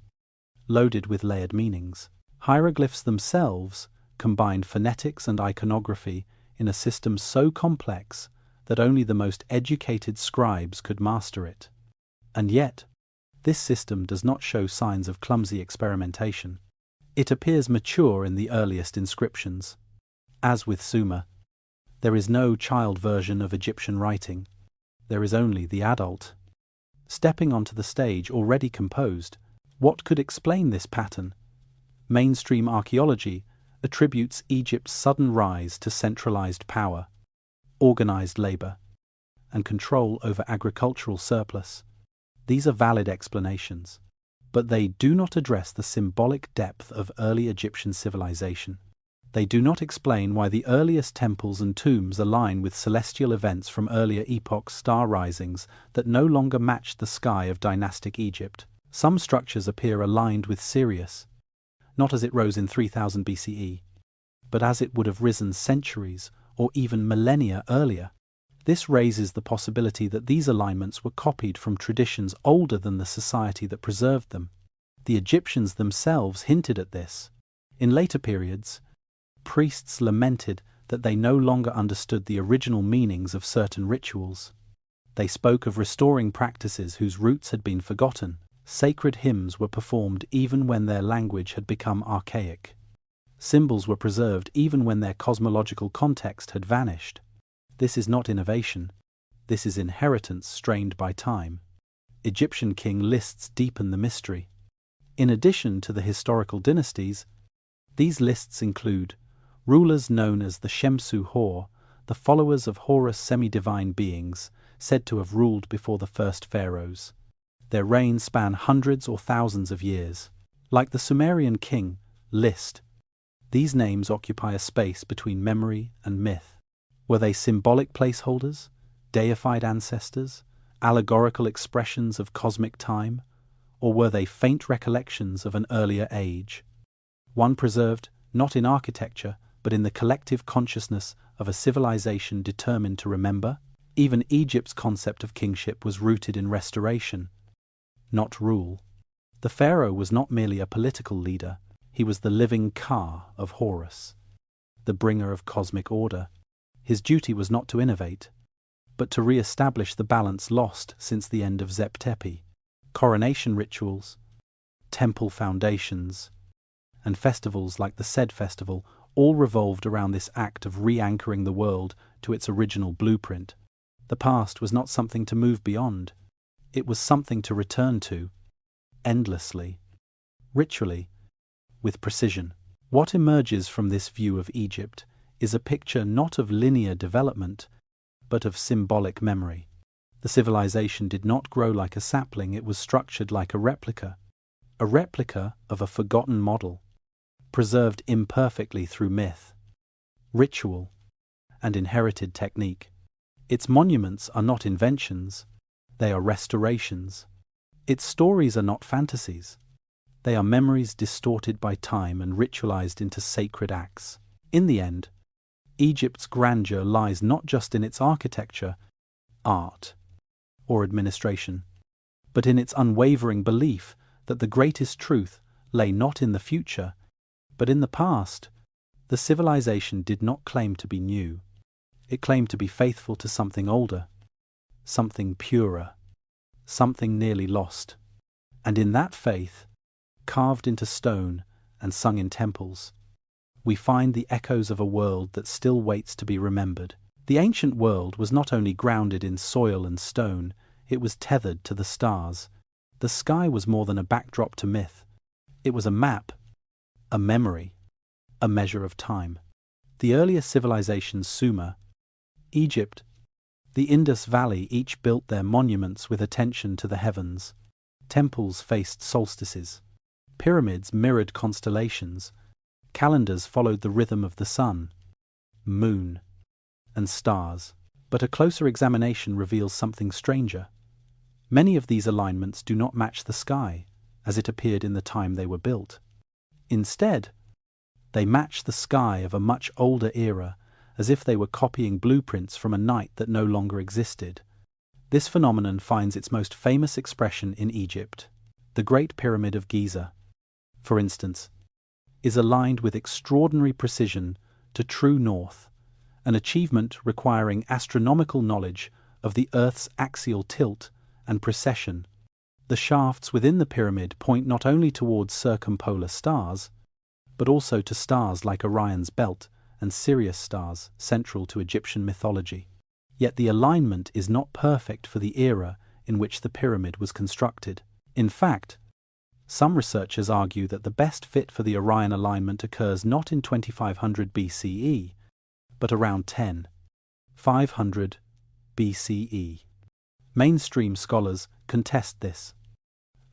loaded with layered meanings. Hieroglyphs themselves combined phonetics and iconography in a system so complex that only the most educated scribes could master it. And yet, this system does not show signs of clumsy experimentation. It appears mature in the earliest inscriptions. As with Sumer, there is no child version of Egyptian writing. There is only the adult. Stepping onto the stage already composed, what could explain this pattern? Mainstream archaeology attributes Egypt's sudden rise to centralized power, organized labor, and control over agricultural surplus. These are valid explanations, but they do not address the symbolic depth of early Egyptian civilization. They do not explain why the earliest temples and tombs align with celestial events from earlier epochs, star risings that no longer match the sky of dynastic Egypt. Some structures appear aligned with Sirius, not as it rose in 3000 BCE, but as it would have risen centuries or even millennia earlier. This raises the possibility that these alignments were copied from traditions older than the society that preserved them. The Egyptians themselves hinted at this. In later periods, priests lamented that they no longer understood the original meanings of certain rituals. They spoke of restoring practices whose roots had been forgotten. Sacred hymns were performed even when their language had become archaic. Symbols were preserved even when their cosmological context had vanished. This is not innovation. This is inheritance strained by time. Egyptian king lists deepen the mystery. In addition to the historical dynasties, these lists include rulers known as the Shemsu Hor, the followers of Horus, semi-divine beings said to have ruled before the first pharaohs. Their reigns span hundreds or thousands of years. Like the Sumerian king, List, these names occupy a space between memory and myth. Were they symbolic placeholders, deified ancestors, allegorical expressions of cosmic time, or were they faint recollections of an earlier age? One preserved not in architecture, but in the collective consciousness of a civilization determined to remember? Even Egypt's concept of kingship was rooted in restoration, not rule. The pharaoh was not merely a political leader, he was the living Ka of Horus, the bringer of cosmic order. His duty was not to innovate, but to re-establish the balance lost since the end of Zep Tepi. Coronation rituals, temple foundations, and festivals like the Sed Festival all revolved around this act of re-anchoring the world to its original blueprint. The past was not something to move beyond. It was something to return to, endlessly, ritually, with precision. What emerges from this view of Egypt is a picture not of linear development, but of symbolic memory. The civilization did not grow like a sapling, it was structured like a replica of a forgotten model, preserved imperfectly through myth, ritual, and inherited technique. Its monuments are not inventions, they are restorations. Its stories are not fantasies, they are memories distorted by time and ritualized into sacred acts. In the end, Egypt's grandeur lies not just in its architecture, art, or administration, but in its unwavering belief that the greatest truth lay not in the future, but in the past. The civilization did not claim to be new. It claimed to be faithful to something older, something purer, something nearly lost. And in that faith, carved into stone and sung in temples, we find the echoes of a world that still waits to be remembered. The ancient world was not only grounded in soil and stone, it was tethered to the stars. The sky was more than a backdrop to myth. It was a map, a memory, a measure of time. The earlier civilizations, Sumer, Egypt, the Indus Valley, each built their monuments with attention to the heavens. Temples faced solstices. Pyramids mirrored constellations. Calendars followed the rhythm of the sun, moon, and stars. But a closer examination reveals something stranger. Many of these alignments do not match the sky as it appeared in the time they were built. Instead, they match the sky of a much older era, as if they were copying blueprints from a night that no longer existed. This phenomenon finds its most famous expression in Egypt. The Great Pyramid of Giza, for instance, is aligned with extraordinary precision to true north, an achievement requiring astronomical knowledge of the Earth's axial tilt and precession. The shafts within the pyramid point not only towards circumpolar stars, but also to stars like Orion's belt and Sirius stars central to Egyptian mythology. Yet the alignment is not perfect for the era in which the pyramid was constructed. In fact, some researchers argue that the best fit for the Orion alignment occurs not in 2500 BCE, but around 500 BCE. Mainstream scholars contest this,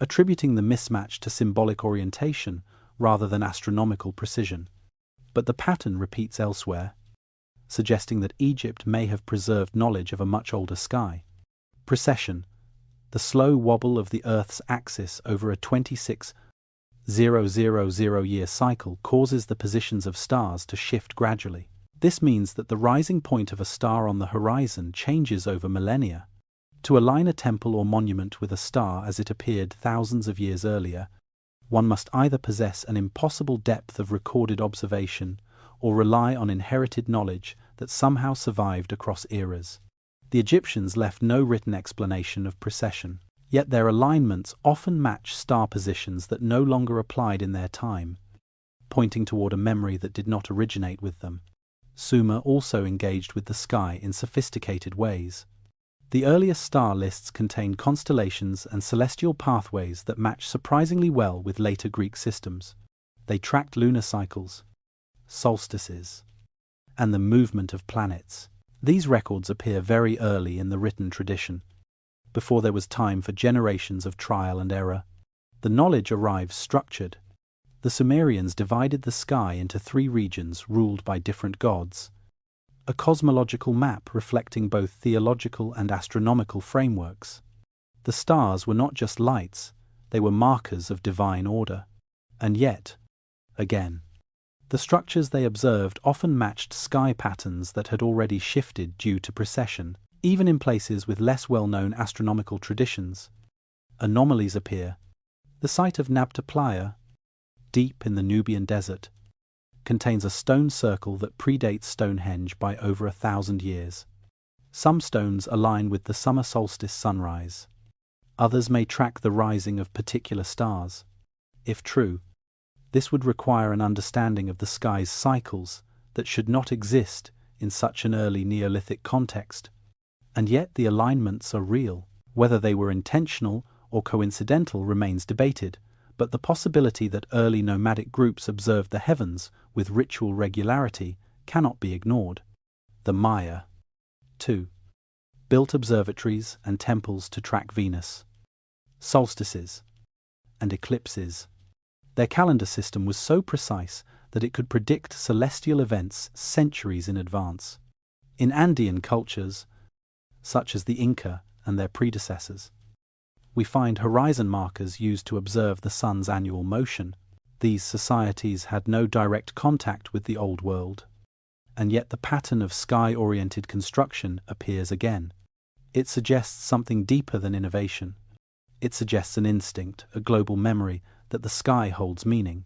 attributing the mismatch to symbolic orientation rather than astronomical precision. But the pattern repeats elsewhere, suggesting that Egypt may have preserved knowledge of a much older sky. Precession, the slow wobble of the Earth's axis over a 26,000-year cycle, causes the positions of stars to shift gradually. This means that the rising point of a star on the horizon changes over millennia. To align a temple or monument with a star as it appeared thousands of years earlier, one must either possess an impossible depth of recorded observation or rely on inherited knowledge that somehow survived across eras. The Egyptians left no written explanation of precession, yet their alignments often match star positions that no longer applied in their time, pointing toward a memory that did not originate with them. Sumer also engaged with the sky in sophisticated ways. The earliest star lists contain constellations and celestial pathways that match surprisingly well with later Greek systems. They tracked lunar cycles, solstices, and the movement of planets. These records appear very early in the written tradition, before there was time for generations of trial and error. The knowledge arrives structured. The Sumerians divided the sky into 3 regions ruled by different gods, a cosmological map reflecting both theological and astronomical frameworks. The stars were not just lights, they were markers of divine order. And yet, again, the structures they observed often matched sky patterns that had already shifted due to precession. Even in places with less well-known astronomical traditions, anomalies appear. The site of Nabta Playa, deep in the Nubian desert, contains a stone circle that predates Stonehenge by over 1,000 years. Some stones align with the summer solstice sunrise. Others may track the rising of particular stars. If true, this would require an understanding of the sky's cycles that should not exist in such an early Neolithic context. And yet the alignments are real. Whether they were intentional or coincidental remains debated, but the possibility that early nomadic groups observed the heavens with ritual regularity cannot be ignored. The Maya, too, built observatories and temples to track Venus, solstices, and eclipses. Their calendar system was so precise that it could predict celestial events centuries in advance. In Andean cultures, such as the Inca and their predecessors, we find horizon markers used to observe the sun's annual motion. These societies had no direct contact with the Old World, and yet the pattern of sky-oriented construction appears again. It suggests something deeper than innovation. It suggests an instinct, a global memory that the sky holds meaning,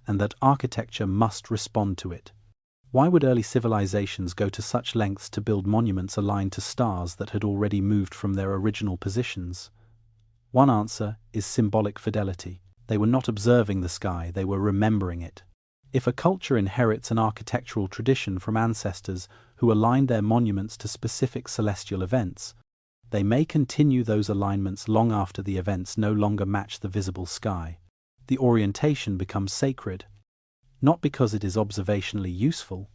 and that architecture must respond to it. Why would early civilizations go to such lengths to build monuments aligned to stars that had already moved from their original positions? One answer is symbolic fidelity. They were not observing the sky, they were remembering it. If a culture inherits an architectural tradition from ancestors who aligned their monuments to specific celestial events, they may continue those alignments long after the events no longer match the visible sky. The orientation becomes sacred, not because it is observationally useful,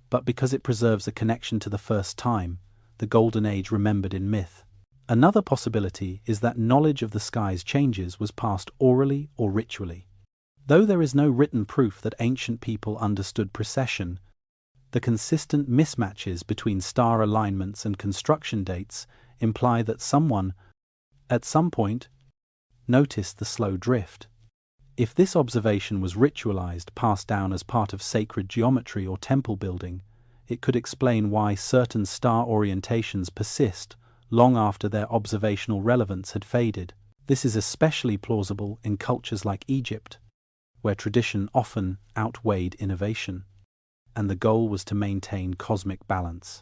but because it preserves a connection to the first time, the golden age remembered in myth. Another possibility is that knowledge of the sky's changes was passed orally or ritually. Though there is no written proof that ancient people understood precession, the consistent mismatches between star alignments and construction dates imply that someone, at some point, noticed the slow drift. If this observation was ritualized, passed down as part of sacred geometry or temple building, it could explain why certain star orientations persist long after their observational relevance had faded. This is especially plausible in cultures like Egypt, where tradition often outweighed innovation, and the goal was to maintain cosmic balance,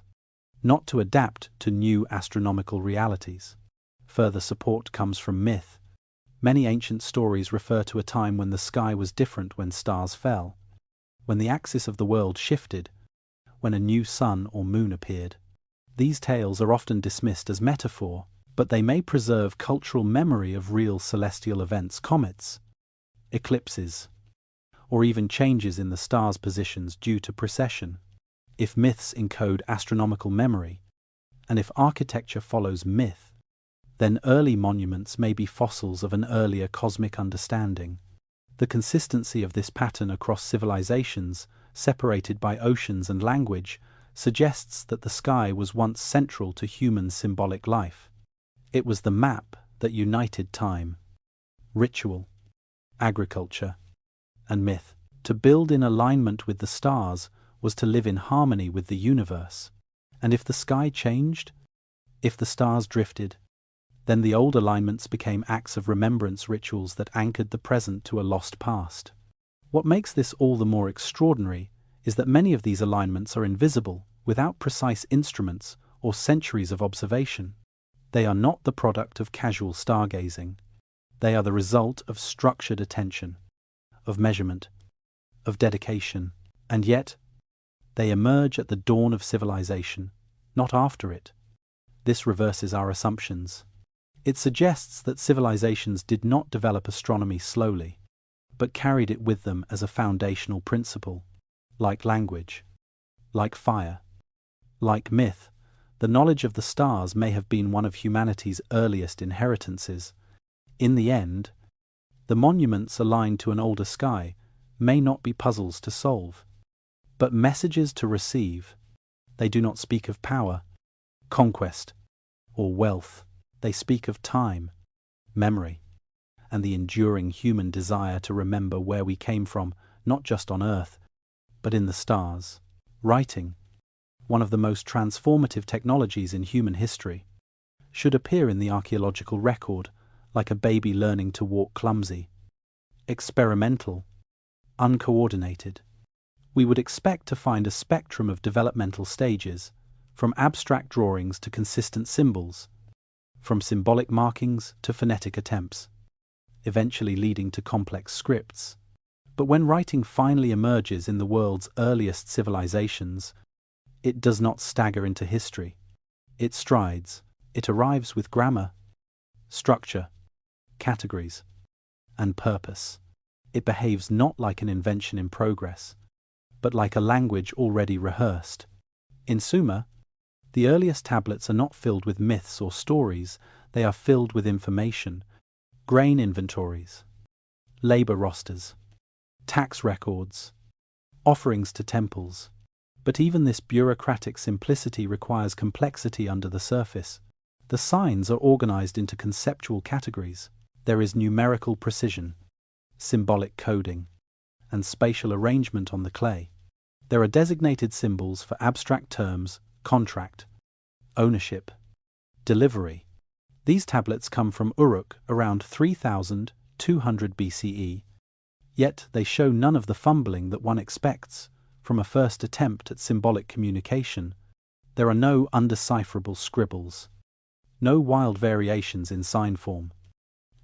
not to adapt to new astronomical realities. Further support comes from myth. Many ancient stories refer to a time when the sky was different, when stars fell, when the axis of the world shifted, when a new sun or moon appeared. These tales are often dismissed as metaphor, but they may preserve cultural memory of real celestial events, comets, eclipses, or even changes in the stars' positions due to precession. If myths encode astronomical memory, and if architecture follows myth, then early monuments may be fossils of an earlier cosmic understanding. The consistency of this pattern across civilizations, separated by oceans and language, suggests that the sky was once central to human symbolic life. It was the map that united time, ritual, agriculture, and myth. To build in alignment with the stars was to live in harmony with the universe. And if the sky changed, if the stars drifted, then the old alignments became acts of remembrance, rituals that anchored the present to a lost past. What makes this all the more extraordinary is that many of these alignments are invisible, without precise instruments or centuries of observation. They are not the product of casual stargazing. They are the result of structured attention, of measurement, of dedication, and yet they emerge at the dawn of civilization, not after it. This reverses our assumptions. It suggests that civilizations did not develop astronomy slowly, but carried it with them as a foundational principle. Like language, like fire, like myth, the knowledge of the stars may have been one of humanity's earliest inheritances. In the end, the monuments aligned to an older sky may not be puzzles to solve, but messages to receive. They do not speak of power, conquest, or wealth. They speak of time, memory, and the enduring human desire to remember where we came from, not just on Earth, but in the stars. Writing, one of the most transformative technologies in human history, should appear in the archaeological record like a baby learning to walk clumsy. Experimental, uncoordinated. We would expect to find a spectrum of developmental stages, from abstract drawings to consistent symbols, from symbolic markings to phonetic attempts, eventually leading to complex scripts. But when writing finally emerges in the world's earliest civilizations, it does not stagger into history. It strides. It arrives with grammar, structure, categories, and purpose. It behaves not like an invention in progress, but like a language already rehearsed. In Sumer, the earliest tablets are not filled with myths or stories, they are filled with information, grain inventories, labor rosters, tax records, offerings to temples. But even this bureaucratic simplicity requires complexity under the surface. The signs are organized into conceptual categories. There is numerical precision, symbolic coding, and spatial arrangement on the clay. There are designated symbols for abstract terms, contract, ownership, delivery. These tablets come from Uruk around 3200 BCE, yet they show none of the fumbling that one expects from a first attempt at symbolic communication. There are no undecipherable scribbles, no wild variations in sign form,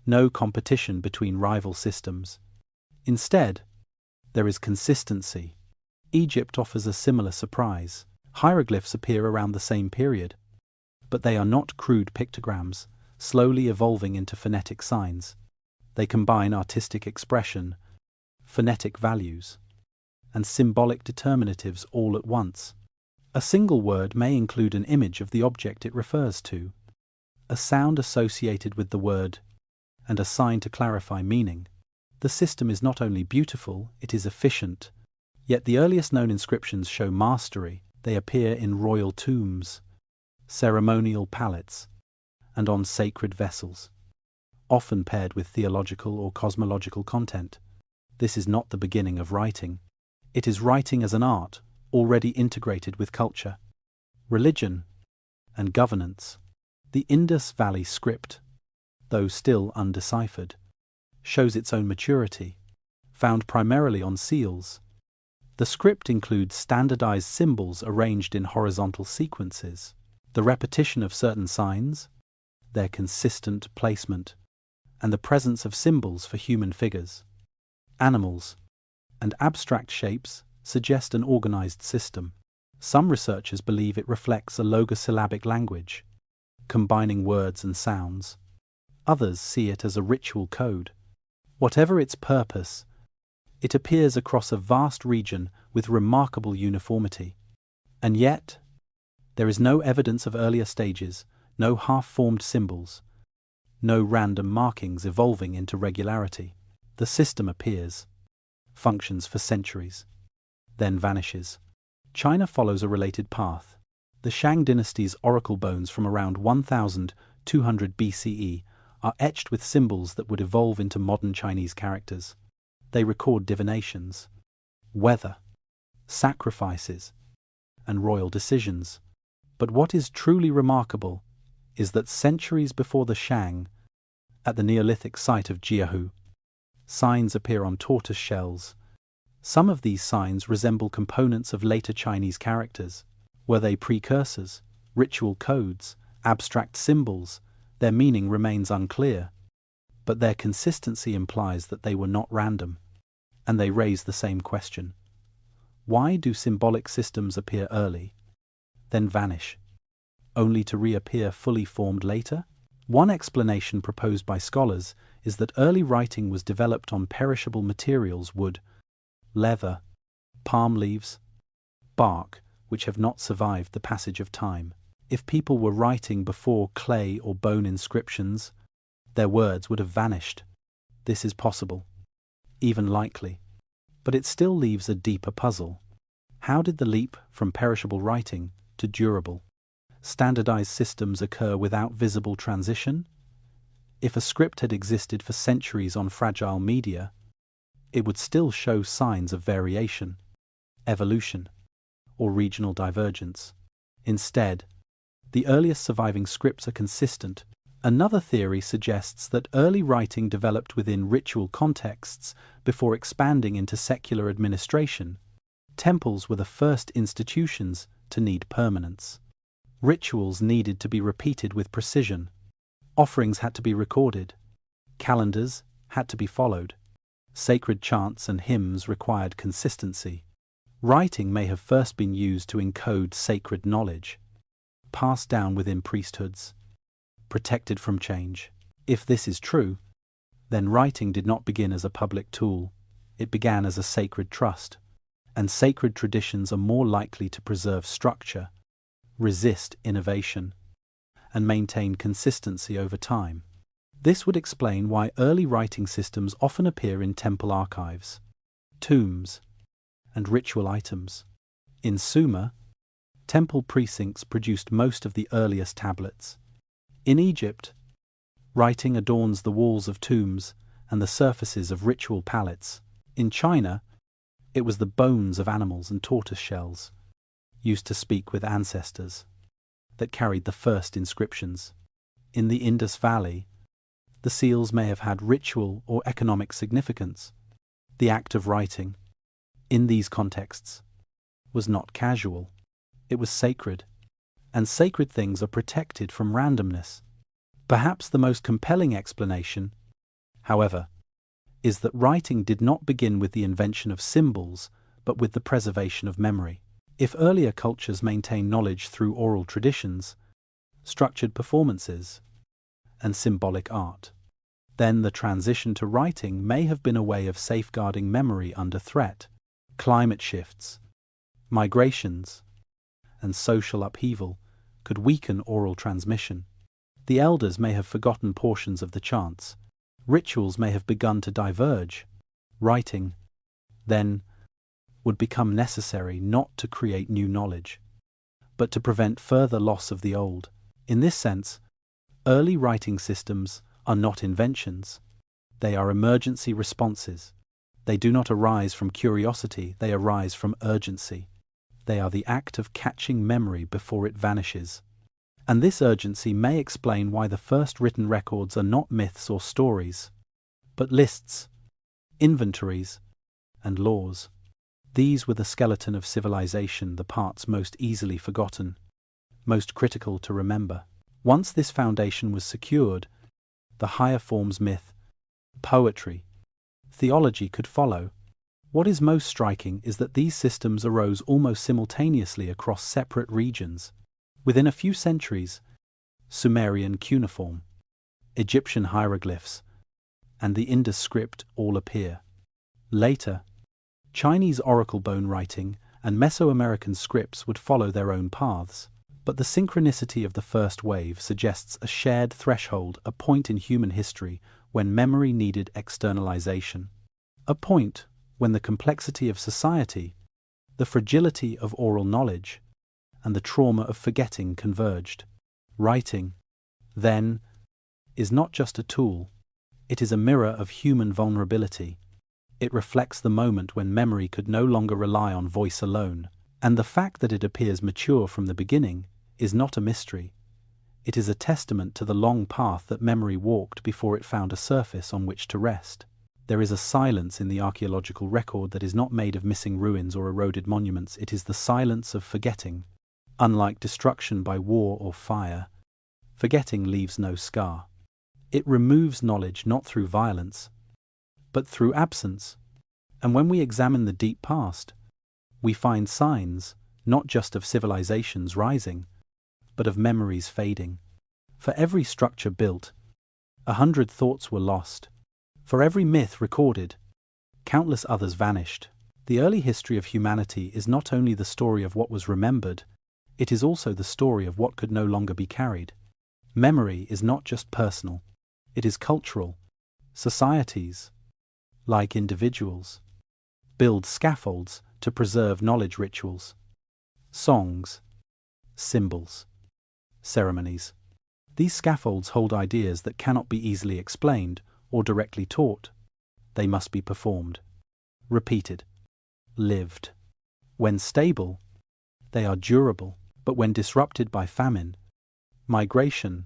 no competition between rival systems. Instead, there is consistency. Egypt offers a similar surprise. Hieroglyphs appear around the same period, but they are not crude pictograms, slowly evolving into phonetic signs. They combine artistic expression, phonetic values, and symbolic determinatives all at once. A single word may include an image of the object it refers to, a sound associated with the word, and a sign to clarify meaning. The system is not only beautiful, it is efficient. Yet the earliest known inscriptions show mastery. They appear in royal tombs, ceremonial palettes, and on sacred vessels, often paired with theological or cosmological content. This is not the beginning of writing. It is writing as an art, already integrated with culture, religion, and governance. The Indus Valley script, though still undeciphered, shows its own maturity, found primarily on seals. The script includes standardized symbols arranged in horizontal sequences, the repetition of certain signs, their consistent placement, and the presence of symbols for human figures, animals, and abstract shapes suggest an organized system. Some researchers believe it reflects a logosyllabic language, combining words and sounds. Others see it as a ritual code. Whatever its purpose, it appears across a vast region with remarkable uniformity. And yet, there is no evidence of earlier stages, no half-formed symbols, no random markings evolving into regularity. The system appears, functions for centuries, then vanishes. China follows a related path. The Shang dynasty's oracle bones from around 1200 BCE are etched with symbols that would evolve into modern Chinese characters. They record divinations, weather, sacrifices, and royal decisions. But what is truly remarkable is that centuries before the Shang, at the Neolithic site of Jiahu, signs appear on tortoise shells. Some of these signs resemble components of later Chinese characters. Were they precursors, ritual codes, abstract symbols? Their meaning remains unclear, but their consistency implies that they were not random, and they raise the same question. Why do symbolic systems appear early, then vanish, only to reappear fully formed later? One explanation proposed by scholars is that early writing was developed on perishable materials: wood, leather, palm leaves, bark, which have not survived the passage of time. If people were writing before clay or bone inscriptions, their words would have vanished. This is possible, even likely, but it still leaves a deeper puzzle. How did the leap from perishable writing to durable, standardized systems occur without visible transition? If a script had existed for centuries on fragile media, it would still show signs of variation, evolution, or regional divergence. Instead, the earliest surviving scripts are consistent. Another theory suggests that early writing developed within ritual contexts before expanding into secular administration. Temples were the first institutions to need permanence. Rituals needed to be repeated with precision. Offerings had to be recorded. Calendars had to be followed. Sacred chants and hymns required consistency. Writing may have first been used to encode sacred knowledge, passed down within priesthoods, protected from change. If this is true, then writing did not begin as a public tool, it began as a sacred trust, and sacred traditions are more likely to preserve structure, resist innovation, and maintain consistency over time. This would explain why early writing systems often appear in temple archives, tombs, and ritual items. In Sumer, temple precincts produced most of the earliest tablets. In Egypt, writing adorns the walls of tombs and the surfaces of ritual palettes. In China, it was the bones of animals and tortoise shells, used to speak with ancestors, that carried the first inscriptions. In the Indus Valley, the seals may have had ritual or economic significance. The act of writing, in these contexts, was not casual. It was sacred, and sacred things are protected from randomness. Perhaps the most compelling explanation, however, is that writing did not begin with the invention of symbols, but with the preservation of memory. If earlier cultures maintained knowledge through oral traditions, structured performances, and symbolic art, then the transition to writing may have been a way of safeguarding memory under threat. Climate shifts, migrations, and social upheaval could weaken oral transmission. The elders may have forgotten portions of the chants. Rituals may have begun to diverge. Writing, then, would become necessary not to create new knowledge, but to prevent further loss of the old. In this sense, early writing systems are not inventions. They are emergency responses. They do not arise from curiosity, they arise from urgency. They are the act of catching memory before it vanishes. And this urgency may explain why the first written records are not myths or stories, but lists, inventories, and laws. These were the skeleton of civilization, the parts most easily forgotten, most critical to remember. Once this foundation was secured, the higher forms myth, poetry, theology could follow. What is most striking is that these systems arose almost simultaneously across separate regions. Within a few centuries, Sumerian cuneiform, Egyptian hieroglyphs, and the Indus script all appear. Later, Chinese oracle bone writing and Mesoamerican scripts would follow their own paths. But the synchronicity of the first wave suggests a shared threshold, a point in human history when memory needed externalization. A point when the complexity of society, the fragility of oral knowledge, and the trauma of forgetting converged. Writing, then, is not just a tool, it is a mirror of human vulnerability. It reflects the moment when memory could no longer rely on voice alone, and the fact that it appears mature from the beginning is not a mystery. It is a testament to the long path that memory walked before it found a surface on which to rest. There is a silence in the archaeological record that is not made of missing ruins or eroded monuments. It is the silence of forgetting. Unlike destruction by war or fire, forgetting leaves no scar. It removes knowledge not through violence, but through absence. And when we examine the deep past, we find signs not just of civilizations rising, but of memories fading. For every structure built, 100 thoughts were lost. For every myth recorded, countless others vanished. The early history of humanity is not only the story of what was remembered, it is also the story of what could no longer be carried. Memory is not just personal, it is cultural. Societies, like individuals, build scaffolds to preserve knowledge. Rituals, songs, symbols, ceremonies. These scaffolds hold ideas that cannot be easily explained or directly taught. They must be performed, repeated, lived. When stable, they are durable, but when disrupted by famine, migration,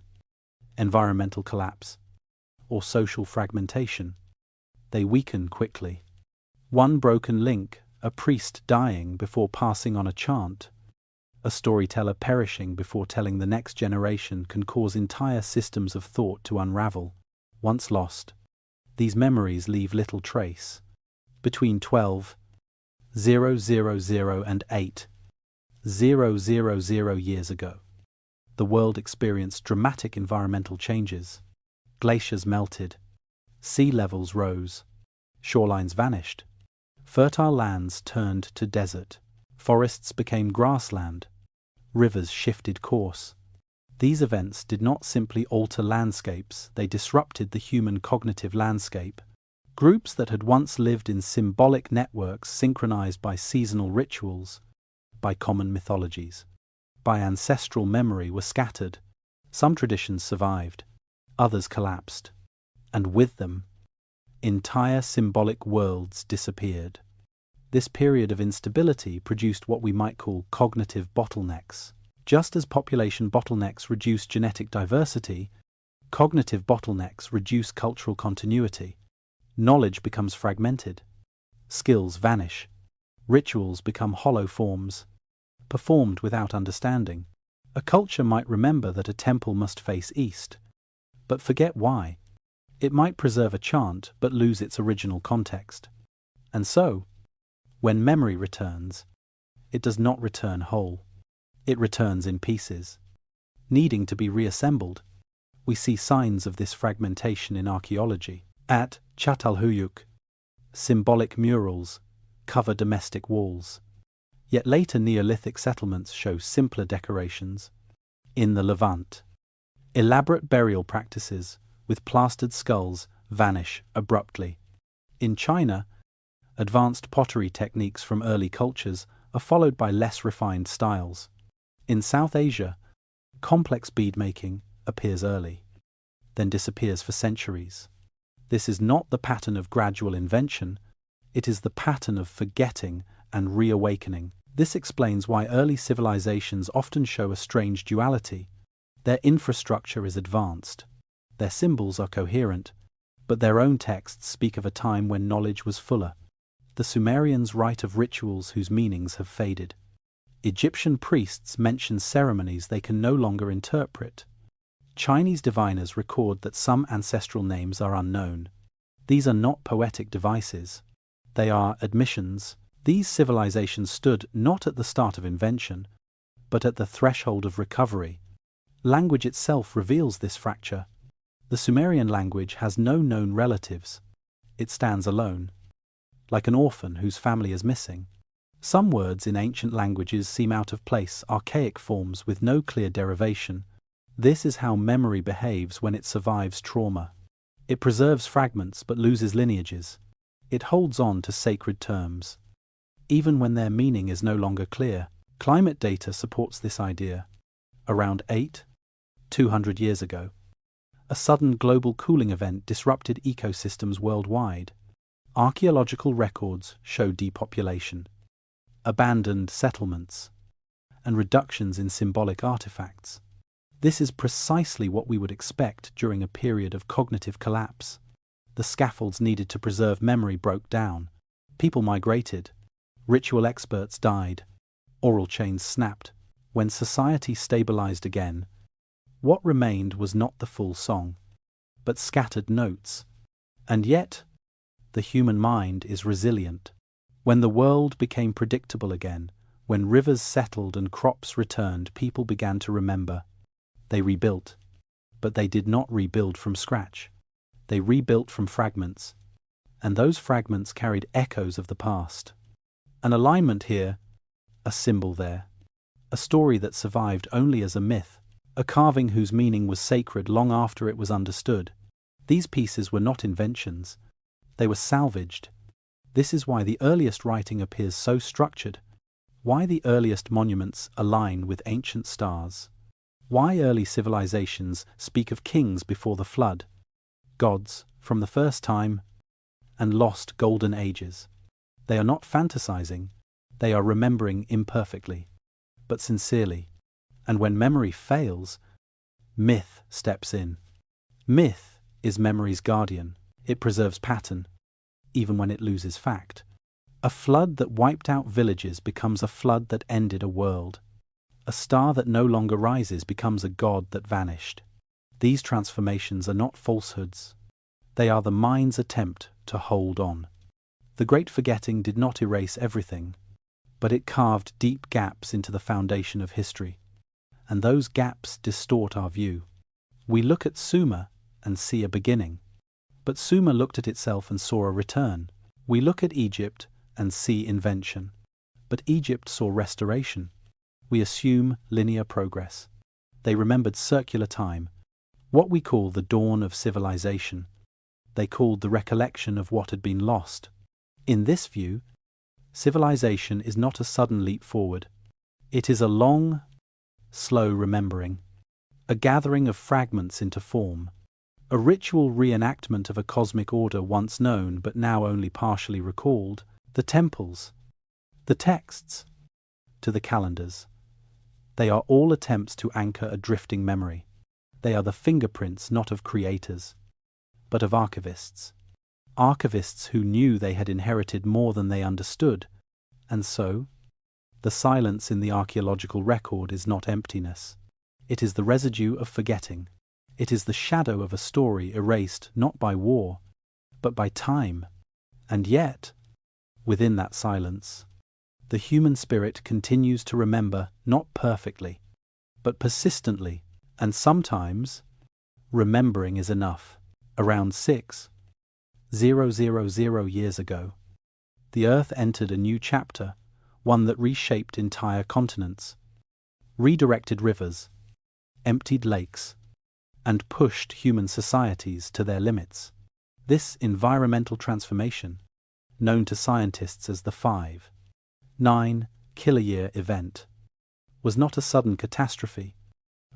environmental collapse, or social fragmentation, they weaken quickly. One broken link, a priest dying before passing on a chant, A storyteller perishing before telling the next generation can cause entire systems of thought to unravel. Once lost, these memories leave little trace. Between 12,000 and 8,000 years ago, the world experienced dramatic environmental changes. Glaciers melted, sea levels rose, shorelines vanished, fertile lands turned to desert, forests became grassland, rivers shifted course. These events did not simply alter landscapes, they disrupted the human cognitive landscape. Groups that had once lived in symbolic networks synchronized by seasonal rituals, by common mythologies, by ancestral memory were scattered. Some traditions survived, others collapsed, and with them, entire symbolic worlds disappeared. This period of instability produced what we might call cognitive bottlenecks. Just as population bottlenecks reduce genetic diversity, cognitive bottlenecks reduce cultural continuity. Knowledge becomes fragmented, skills vanish, rituals become hollow forms, performed without understanding. A culture might remember that a temple must face east, but forget why. It might preserve a chant but lose its original context. And so, when memory returns, it does not return whole. It returns in pieces, needing to be reassembled. We see signs of this fragmentation in archaeology. At Çatalhöyük, symbolic murals cover domestic walls. Yet later Neolithic settlements show simpler decorations. In the Levant, elaborate burial practices with plastered skulls vanish abruptly. In China, advanced pottery techniques from early cultures are followed by less refined styles. In South Asia, complex beadmaking appears early, then disappears for centuries. This is not the pattern of gradual invention, it is the pattern of forgetting and reawakening. This explains why early civilizations often show a strange duality. Their infrastructure is advanced, their symbols are coherent, but their own texts speak of a time when knowledge was fuller. The Sumerians write of rituals whose meanings have faded. Egyptian priests mention ceremonies they can no longer interpret. Chinese diviners record that some ancestral names are unknown. These are not poetic devices. They are admissions. These civilizations stood not at the start of invention, but at the threshold of recovery. Language itself reveals this fracture. The Sumerian language has no known relatives. It stands alone, like an orphan whose family is missing. Some words in ancient languages seem out of place, archaic forms with no clear derivation. This is how memory behaves when it survives trauma. It preserves fragments but loses lineages. It holds on to sacred terms, even when their meaning is no longer clear. Climate data supports this idea. Around 200 years ago, a sudden global cooling event disrupted ecosystems worldwide. Archaeological records show depopulation, abandoned settlements, and reductions in symbolic artifacts. This is precisely what we would expect during a period of cognitive collapse. The scaffolds needed to preserve memory broke down. People migrated. Ritual experts died. Oral chains snapped. When society stabilized again, what remained was not the full song, but scattered notes. And yet, the human mind is resilient. When the world became predictable again, when rivers settled and crops returned, people began to remember. They rebuilt, but they did not rebuild from scratch. They rebuilt from fragments, and those fragments carried echoes of the past. An alignment here, a symbol there, a story that survived only as a myth, a carving whose meaning was sacred long after it was understood. These pieces were not inventions, they were salvaged. This is why the earliest writing appears so structured, why the earliest monuments align with ancient stars. Why early civilizations speak of kings before the flood, gods from the first time, and lost golden ages. They are not fantasizing, they are remembering imperfectly, but sincerely. And when memory fails, myth steps in. Myth is memory's guardian. It preserves pattern, even when it loses fact. A flood that wiped out villages becomes a flood that ended a world. A star that no longer rises becomes a god that vanished. These transformations are not falsehoods. They are the mind's attempt to hold on. The Great Forgetting did not erase everything, but it carved deep gaps into the foundation of history. And those gaps distort our view. We look at Sumer and see a beginning, but Sumer looked at itself and saw a return. We look at Egypt and see invention, but Egypt saw restoration. We assume linear progress. They remembered circular time, what we call the dawn of civilization. They called the recollection of what had been lost. In this view, civilization is not a sudden leap forward. It is a long, slow remembering, a gathering of fragments into form, a ritual reenactment of a cosmic order once known but now only partially recalled. The temples, the texts, to the calendars. They are all attempts to anchor a drifting memory. They are the fingerprints not of creators, but of archivists. Archivists who knew they had inherited more than they understood, and so, the silence in the archaeological record is not emptiness. It is the residue of forgetting. It is the shadow of a story erased not by war, but by time. And yet, within that silence, the human spirit continues to remember not perfectly, but persistently, and sometimes, remembering is enough. Around 6,000 years ago, the Earth entered a new chapter, one that reshaped entire continents, redirected rivers, emptied lakes, and pushed human societies to their limits. This environmental transformation, known to scientists as the 5.9 kiloyear event, was not a sudden catastrophe,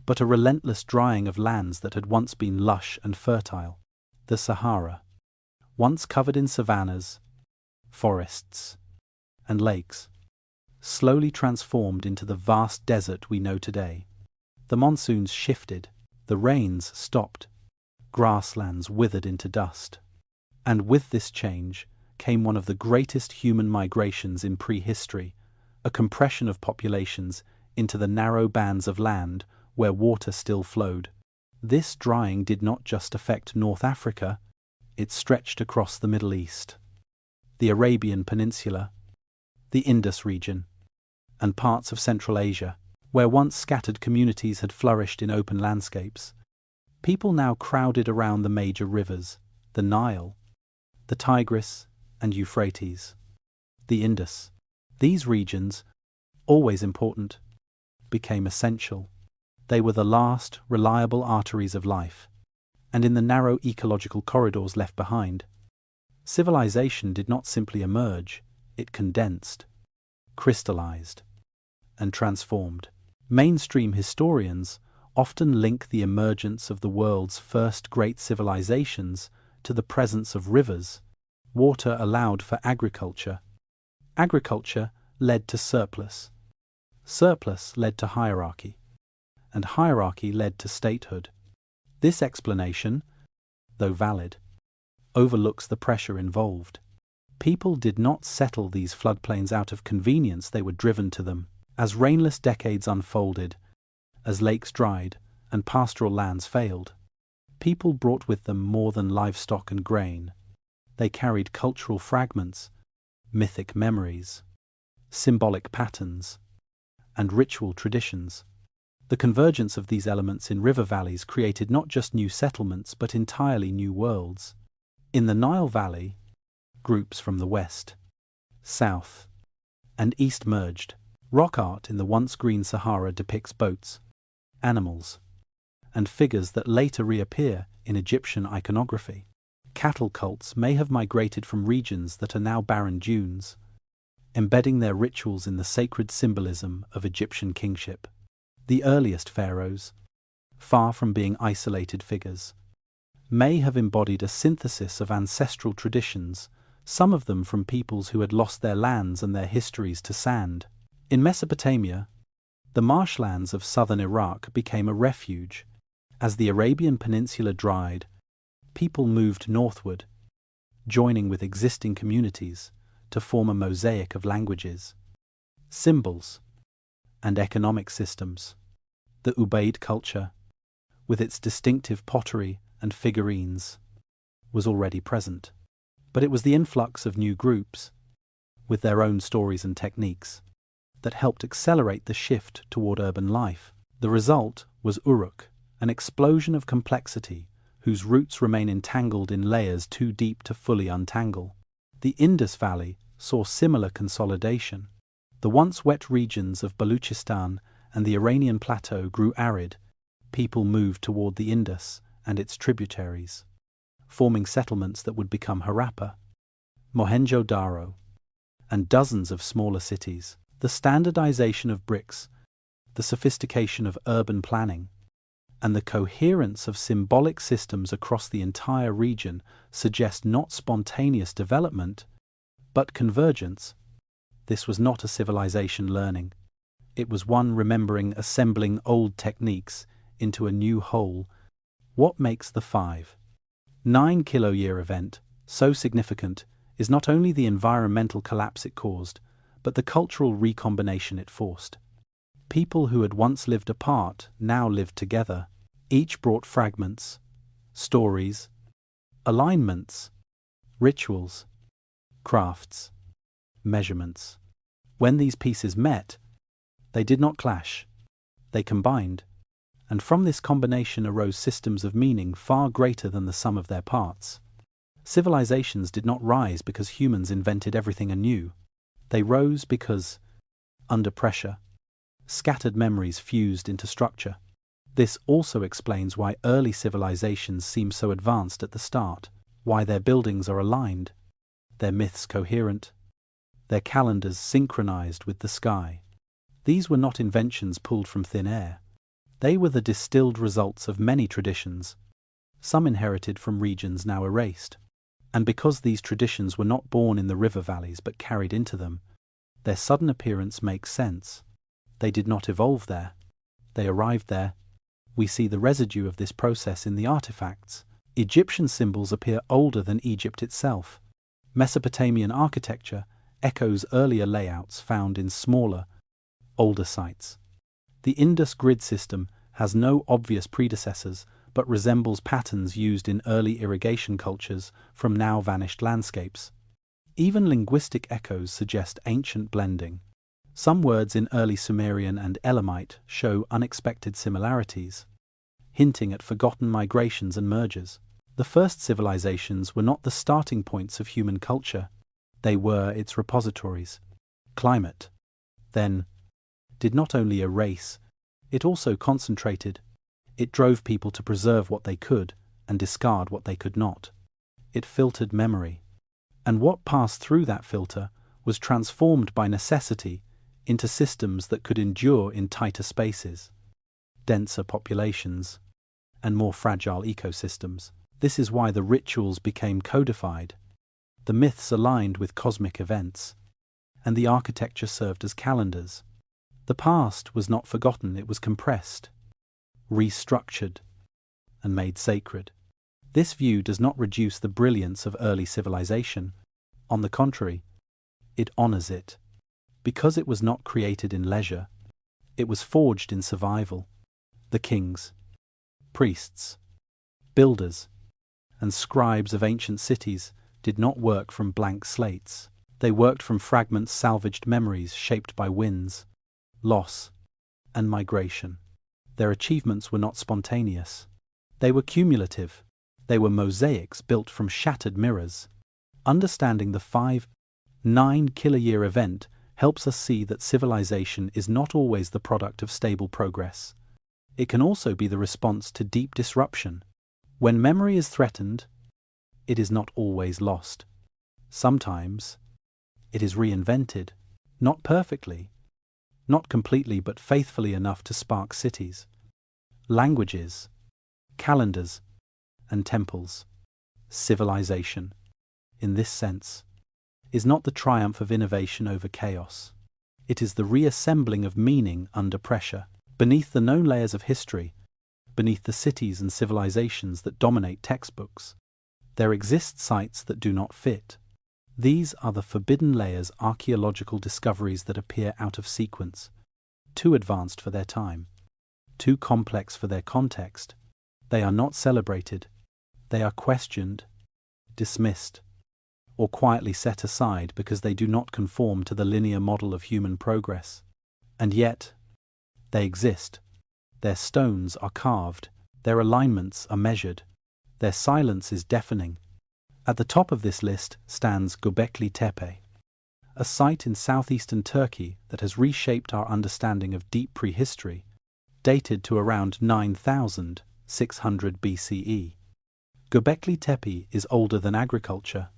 but a relentless drying of lands that had once been lush and fertile. The Sahara, once covered in savannas, forests, and lakes, slowly transformed into the vast desert we know today. The monsoons shifted, the rains stopped, grasslands withered into dust. And with this change came one of the greatest human migrations in prehistory, a compression of populations into the narrow bands of land where water still flowed. This drying did not just affect North Africa, it stretched across the Middle East, the Arabian Peninsula, the Indus region, and parts of Central Asia, where once scattered communities had flourished in open landscapes. People now crowded around the major rivers, the Nile, the Tigris and Euphrates, the Indus. These regions, always important, became essential. They were the last reliable arteries of life, and in the narrow ecological corridors left behind, civilization did not simply emerge, it condensed, crystallized, and transformed. Mainstream historians often link the emergence of the world's first great civilizations to the presence of rivers. Water allowed for agriculture. Agriculture led to surplus. Surplus led to hierarchy. And hierarchy led to statehood. This explanation, though valid, overlooks the pressure involved. People did not settle these floodplains out of convenience, they were driven to them. As rainless decades unfolded, as lakes dried and pastoral lands failed, people brought with them more than livestock and grain. They carried cultural fragments, mythic memories, symbolic patterns, and ritual traditions. The convergence of these elements in river valleys created not just new settlements but entirely new worlds. In the Nile Valley, groups from the west, south, and east merged. Rock art in the once green Sahara depicts boats, animals, and figures that later reappear in Egyptian iconography. Cattle cults may have migrated from regions that are now barren dunes, embedding their rituals in the sacred symbolism of Egyptian kingship. The earliest pharaohs, far from being isolated figures, may have embodied a synthesis of ancestral traditions, some of them from peoples who had lost their lands and their histories to sand. In Mesopotamia, the marshlands of southern Iraq became a refuge. As the Arabian Peninsula dried, people moved northward, joining with existing communities to form a mosaic of languages, symbols, and economic systems. The Ubaid culture, with its distinctive pottery and figurines, was already present. But it was the influx of new groups, with their own stories and techniques, that helped accelerate the shift toward urban life. The result was Uruk, an explosion of complexity whose roots remain entangled in layers too deep to fully untangle. The Indus Valley saw similar consolidation. The once wet regions of Baluchistan and the Iranian plateau grew arid. People moved toward the Indus and its tributaries, forming settlements that would become Harappa, Mohenjo-Daro, and dozens of smaller cities. The standardization of bricks, the sophistication of urban planning, and the coherence of symbolic systems across the entire region suggest not spontaneous development, but convergence. This was not a civilization learning. It was one remembering, assembling old techniques into a new whole. What makes the 5.9 kiloyear event so significant is not only the environmental collapse it caused, but the cultural recombination it forced. People who had once lived apart now lived together. Each brought fragments, stories, alignments, rituals, crafts, measurements. When these pieces met, they did not clash, they combined, and from this combination arose systems of meaning far greater than the sum of their parts. Civilizations did not rise because humans invented everything anew. They rose because, under pressure, scattered memories fused into structure. This also explains why early civilizations seem so advanced at the start, why their buildings are aligned, their myths coherent, their calendars synchronized with the sky. These were not inventions pulled from thin air. They were the distilled results of many traditions, some inherited from regions now erased. And because these traditions were not born in the river valleys but carried into them, their sudden appearance makes sense. They did not evolve there. They arrived there. We see the residue of this process in the artifacts. Egyptian symbols appear older than Egypt itself. Mesopotamian architecture echoes earlier layouts found in smaller, older sites. The Indus grid system has no obvious predecessors, but resembles patterns used in early irrigation cultures from now vanished landscapes. Even linguistic echoes suggest ancient blending. Some words in early Sumerian and Elamite show unexpected similarities, hinting at forgotten migrations and mergers. The first civilizations were not the starting points of human culture, they were its repositories. Climate, then, did not only erase, it also concentrated. It drove people to preserve what they could and discard what they could not. It filtered memory. And what passed through that filter was transformed by necessity into systems that could endure in tighter spaces, denser populations, and more fragile ecosystems. This is why the rituals became codified, the myths aligned with cosmic events, and the architecture served as calendars. The past was not forgotten, it was compressed, restructured, and made sacred. This view does not reduce the brilliance of early civilization. On the contrary, it honors it. Because it was not created in leisure, it was forged in survival. The kings, priests, builders, and scribes of ancient cities did not work from blank slates. They worked from fragments, salvaged memories shaped by winds, loss, and migration. Their achievements were not spontaneous. They were cumulative. They were mosaics built from shattered mirrors. Understanding the 5.9 kiloyear event helps us see that civilization is not always the product of stable progress. It can also be the response to deep disruption. When memory is threatened, it is not always lost. Sometimes it is reinvented, not perfectly, not completely, but faithfully enough to spark cities, languages, calendars, and temples. Civilization, in this sense, is not the triumph of innovation over chaos. It is the reassembling of meaning under pressure. Beneath the known layers of history, beneath the cities and civilizations that dominate textbooks, there exist sites that do not fit. These are the forbidden layers, archaeological discoveries that appear out of sequence. too advanced for their time, too complex for their context. They are not celebrated. They are questioned, dismissed, or quietly set aside because they do not conform to the linear model of human progress. And yet, they exist. Their stones are carved, their alignments are measured, their silence is deafening. At the top of this list stands Göbekli Tepe, a site in southeastern Turkey that has reshaped our understanding of deep prehistory, dated to around 9,600 BCE. Göbekli Tepe is older than agriculture,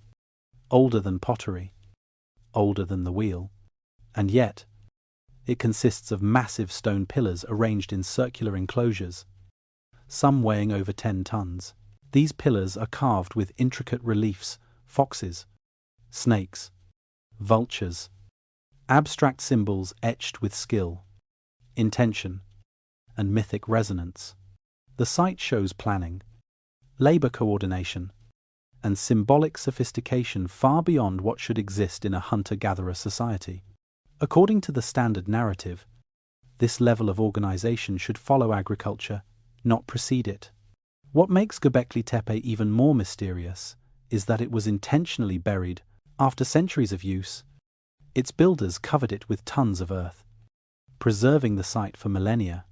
older than pottery, older than the wheel, and yet it consists of massive stone pillars arranged in circular enclosures, some weighing over 10 tons. These pillars are carved with intricate reliefs, foxes, snakes, vultures, abstract symbols etched with skill, intention, and mythic resonance. The site shows planning, labor coordination, and symbolic sophistication far beyond what should exist in a hunter-gatherer society. According to the standard narrative, this level of organization should follow agriculture, not precede it. What makes Göbekli Tepe even more mysterious is that it was intentionally buried after centuries of use. Its builders covered it with tons of earth, preserving the site for millennia.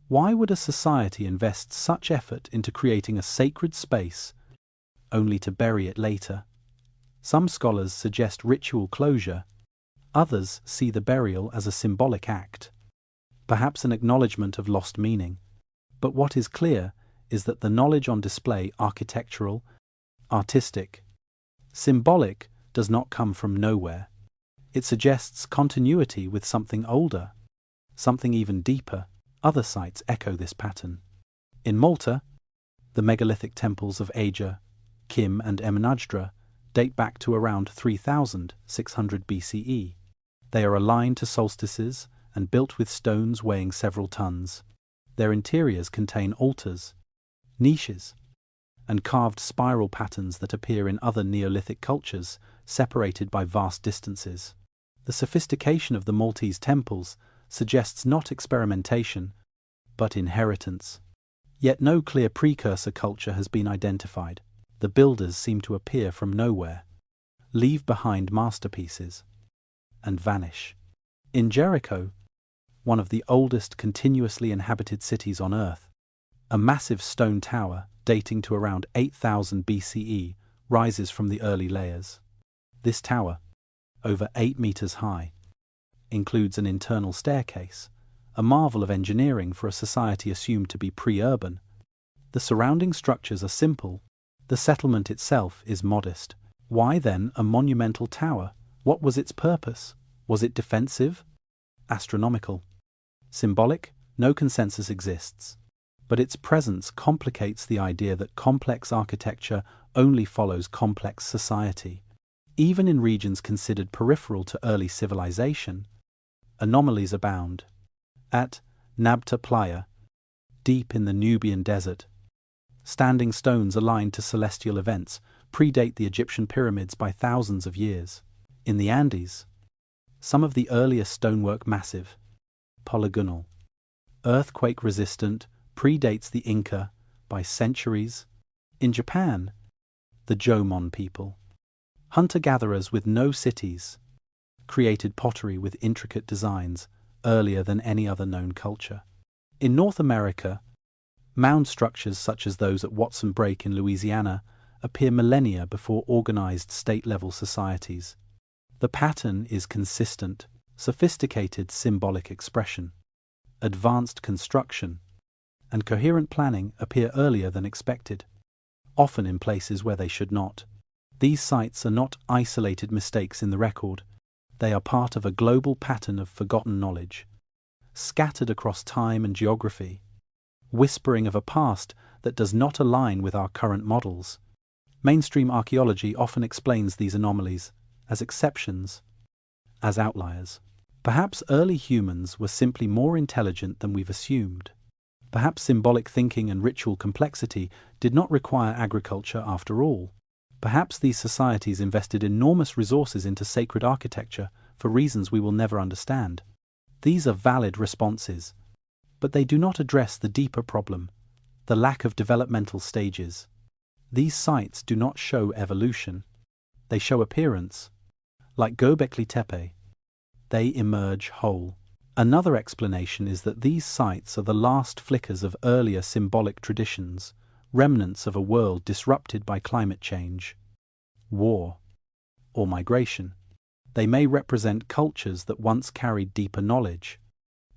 Why would a society invest such effort into creating a sacred space only to bury it later? Some scholars suggest ritual closure. Others see the burial as a symbolic act, perhaps an acknowledgement of lost meaning. But what is clear is that the knowledge on display, architectural, artistic, symbolic, does not come from nowhere. It suggests continuity with something older, something even deeper. Other sites echo this pattern. In Malta, the megalithic temples of Aja, Kim, and Emenajdra date back to around 3,600 BCE. They are aligned to solstices and built with stones weighing several tons. Their interiors contain altars, niches, and carved spiral patterns that appear in other Neolithic cultures, separated by vast distances. The sophistication of the Maltese temples suggests not experimentation, but inheritance. Yet no clear precursor culture has been identified. The builders seem to appear from nowhere, leave behind masterpieces, and vanish. In Jericho, one of the oldest continuously inhabited cities on Earth, a massive stone tower dating to around 8,000 BCE rises from the early layers. This tower, over 8 meters high, includes an internal staircase, a marvel of engineering for a society assumed to be pre-urban. The surrounding structures are simple. The settlement itself is modest. Why then a monumental tower? What was its purpose? Was it defensive? Astronomical? Symbolic? No consensus exists. But its presence complicates the idea that complex architecture only follows complex society. Even in regions considered peripheral to early civilization, anomalies abound. At Nabta Playa, deep in the Nubian desert, standing stones aligned to celestial events predate the Egyptian pyramids by thousands of years. In the Andes, some of the earliest stonework massive, polygonal, earthquake-resistant, predates the Inca by centuries. In Japan, the Jomon people, hunter-gatherers with no cities, created pottery with intricate designs earlier than any other known culture. In North America, mound structures such as those at Watson Break in Louisiana appear millennia before organized state-level societies. The pattern is consistent, sophisticated symbolic expression, advanced construction, and coherent planning appear earlier than expected, often in places where they should not. These sites are not isolated mistakes in the record. They are part of a global pattern of forgotten knowledge, scattered across time and geography, whispering of a past that does not align with our current models. Mainstream archaeology often explains these anomalies as exceptions, as outliers. Perhaps early humans were simply more intelligent than we've assumed. Perhaps symbolic thinking and ritual complexity did not require agriculture after all. Perhaps these societies invested enormous resources into sacred architecture for reasons we will never understand. These are valid responses, but they do not address the deeper problem, the lack of developmental stages. These sites do not show evolution. They show appearance. Like Göbekli Tepe, they emerge whole. Another explanation is that these sites are the last flickers of earlier symbolic traditions, remnants of a world disrupted by climate change, war, or migration. They may represent cultures that once carried deeper knowledge,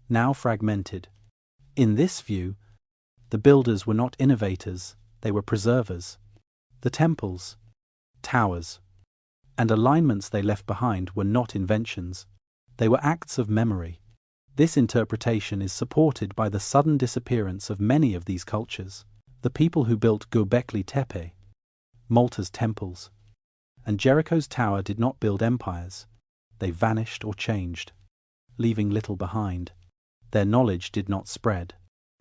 now fragmented. In this view, the builders were not innovators, they were preservers. The temples, towers, and alignments they left behind were not inventions. They were acts of memory. This interpretation is supported by the sudden disappearance of many of these cultures. The people who built Göbekli Tepe, Malta's temples, and Jericho's tower did not build empires. They vanished or changed, leaving little behind. Their knowledge did not spread.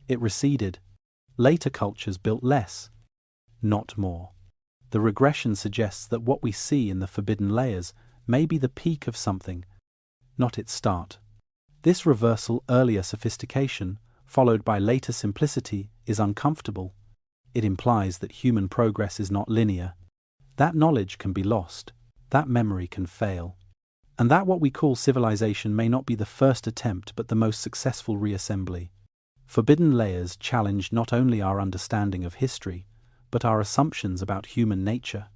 It receded. Later cultures built less, not more. The regression suggests that what we see in the forbidden layers may be the peak of something, not its start. This reversal, earlier sophistication, followed by later simplicity, is uncomfortable. It implies that human progress is not linear. That knowledge can be lost. That memory can fail. And that what we call civilization may not be the first attempt but the most successful reassembly. Forbidden layers challenge not only our understanding of history, but our assumptions about human nature.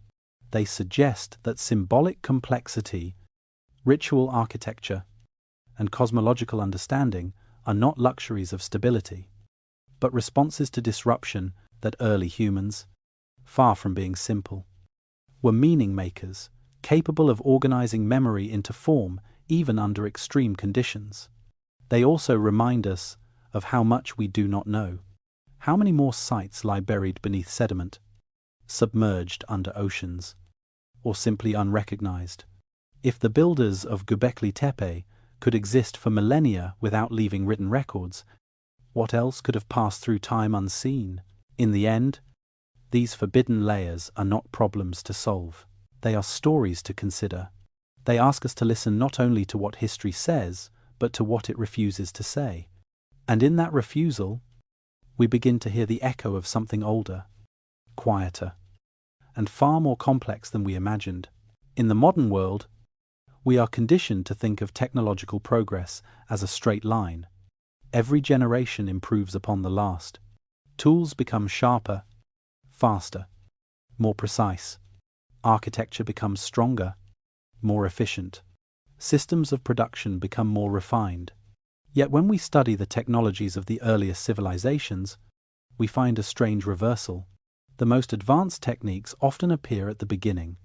They suggest that symbolic complexity, ritual architecture, and cosmological understanding are not luxuries of stability, but responses to disruption that early humans, far from being simple, were meaning makers, capable of organizing memory into form even under extreme conditions. They also remind us of how much we do not know. How many more sites lie buried beneath sediment, submerged under oceans, or simply unrecognized? If the builders of Göbekli Tepe could exist for millennia without leaving written records, what else could have passed through time unseen? In the end, these forbidden layers are not problems to solve. They are stories to consider. They ask us to listen not only to what history says, but to what it refuses to say. And in that refusal, we begin to hear the echo of something older, quieter, and far more complex than we imagined. In the modern world, we are conditioned to think of technological progress as a straight line. Every generation improves upon the last. Tools become sharper, faster, more precise. Architecture becomes stronger, more efficient. Systems of production become more refined. Yet when we study the technologies of the earliest civilizations, we find a strange reversal. The most advanced techniques often appear at the beginning,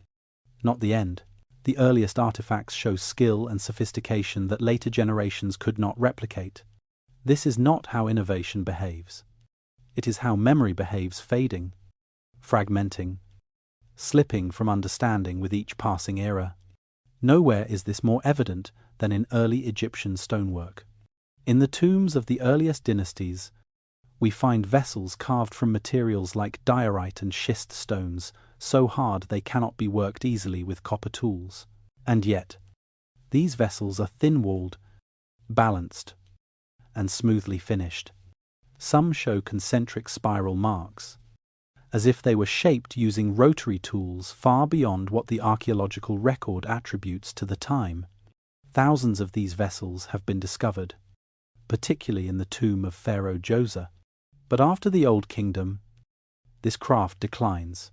not the end. The earliest artifacts show skill and sophistication that later generations could not replicate. This is not how innovation behaves. It is how memory behaves, fading, fragmenting, slipping from understanding with each passing era. Nowhere is this more evident than in early Egyptian stonework. In the tombs of the earliest dynasties, we find vessels carved from materials like diorite and schist stones, so hard they cannot be worked easily with copper tools. And yet, these vessels are thin-walled, balanced, and smoothly finished. Some show concentric spiral marks, as if they were shaped using rotary tools far beyond what the archaeological record attributes to the time. Thousands of these vessels have been discovered, particularly in the tomb of Pharaoh Djoser. But after the Old Kingdom, this craft declines.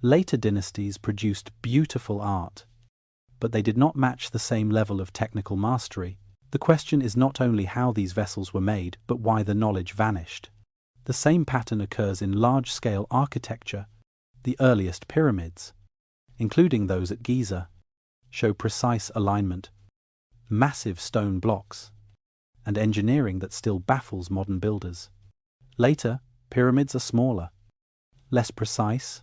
Later dynasties produced beautiful art, but they did not match the same level of technical mastery. The question is not only how these vessels were made, but why the knowledge vanished. The same pattern occurs in large-scale architecture. The earliest pyramids, including those at Giza, show precise alignment, massive stone blocks, and engineering that still baffles modern builders. Later, pyramids are smaller, less precise,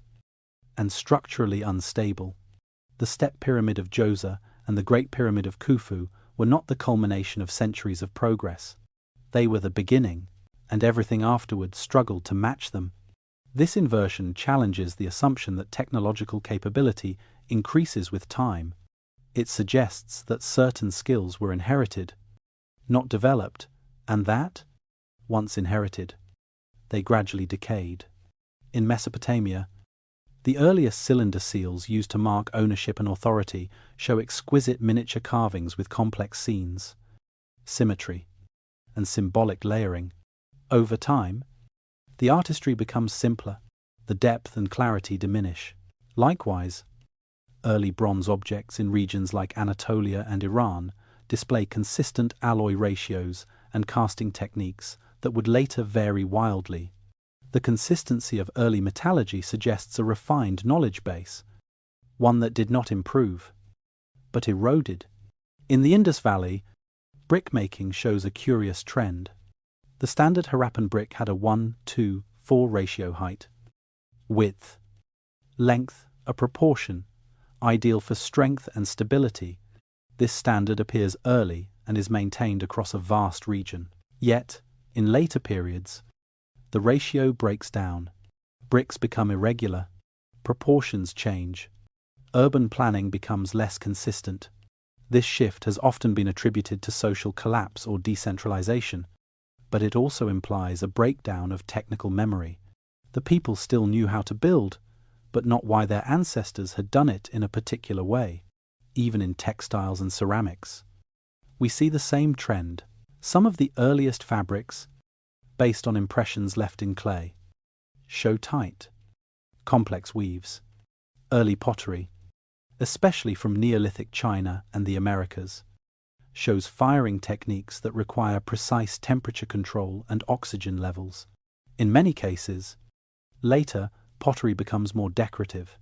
and structurally unstable. The Step Pyramid of Djoser and the Great Pyramid of Khufu were not the culmination of centuries of progress. They were the beginning, and everything afterwards struggled to match them. This inversion challenges the assumption that technological capability increases with time. It suggests that certain skills were inherited, not developed, and that, once inherited, they gradually decayed. In Mesopotamia, the earliest cylinder seals used to mark ownership and authority show exquisite miniature carvings with complex scenes, symmetry, and symbolic layering. Over time, the artistry becomes simpler, the depth and clarity diminish. Likewise, early bronze objects in regions like Anatolia and Iran display consistent alloy ratios and casting techniques that would later vary wildly. The consistency of early metallurgy suggests a refined knowledge base, one that did not improve, but eroded. In the Indus Valley, brickmaking shows a curious trend. The standard Harappan brick had a 1:4 ratio height, width, length, a proportion, ideal for strength and stability. This standard appears early and is maintained across a vast region. Yet, in later periods, the ratio breaks down. Bricks become irregular, proportions change, urban planning becomes less consistent. This shift has often been attributed to social collapse or decentralization, but it also implies a breakdown of technical memory. The people still knew how to build, but not why their ancestors had done it in a particular way. Even in textiles and ceramics, we see the same trend. Some of the earliest fabrics, based on impressions left in clay, show tight, complex weaves. Early pottery, especially from Neolithic China and the Americas, shows firing techniques that require precise temperature control and oxygen levels. In many cases, later pottery becomes more decorative,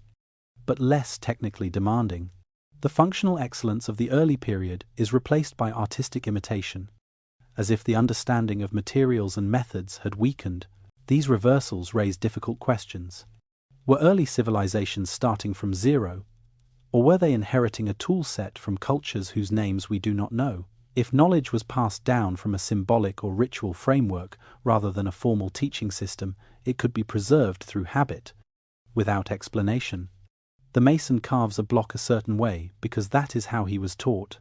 but less technically demanding. The functional excellence of the early period is replaced by artistic imitation, as if the understanding of materials and methods had weakened. These reversals raise difficult questions. Were early civilizations starting from zero, or were they inheriting a tool set from cultures whose names we do not know? If knowledge was passed down from a symbolic or ritual framework rather than a formal teaching system, it could be preserved through habit, without explanation. The mason carves a block a certain way because that is how he was taught.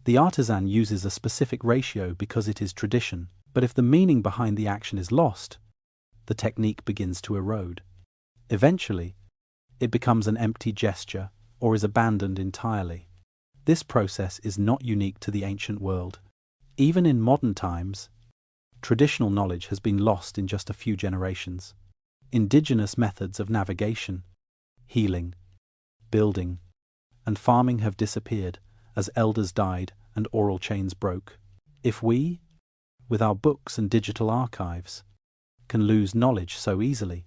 The artisan uses a specific ratio because it is tradition, but if the meaning behind the action is lost, the technique begins to erode. Eventually, it becomes an empty gesture or is abandoned entirely. This process is not unique to the ancient world. Even in modern times, traditional knowledge has been lost in just a few generations. Indigenous methods of navigation, healing, building, and farming have disappeared as elders died and oral chains broke. If we, with our books and digital archives, can lose knowledge so easily,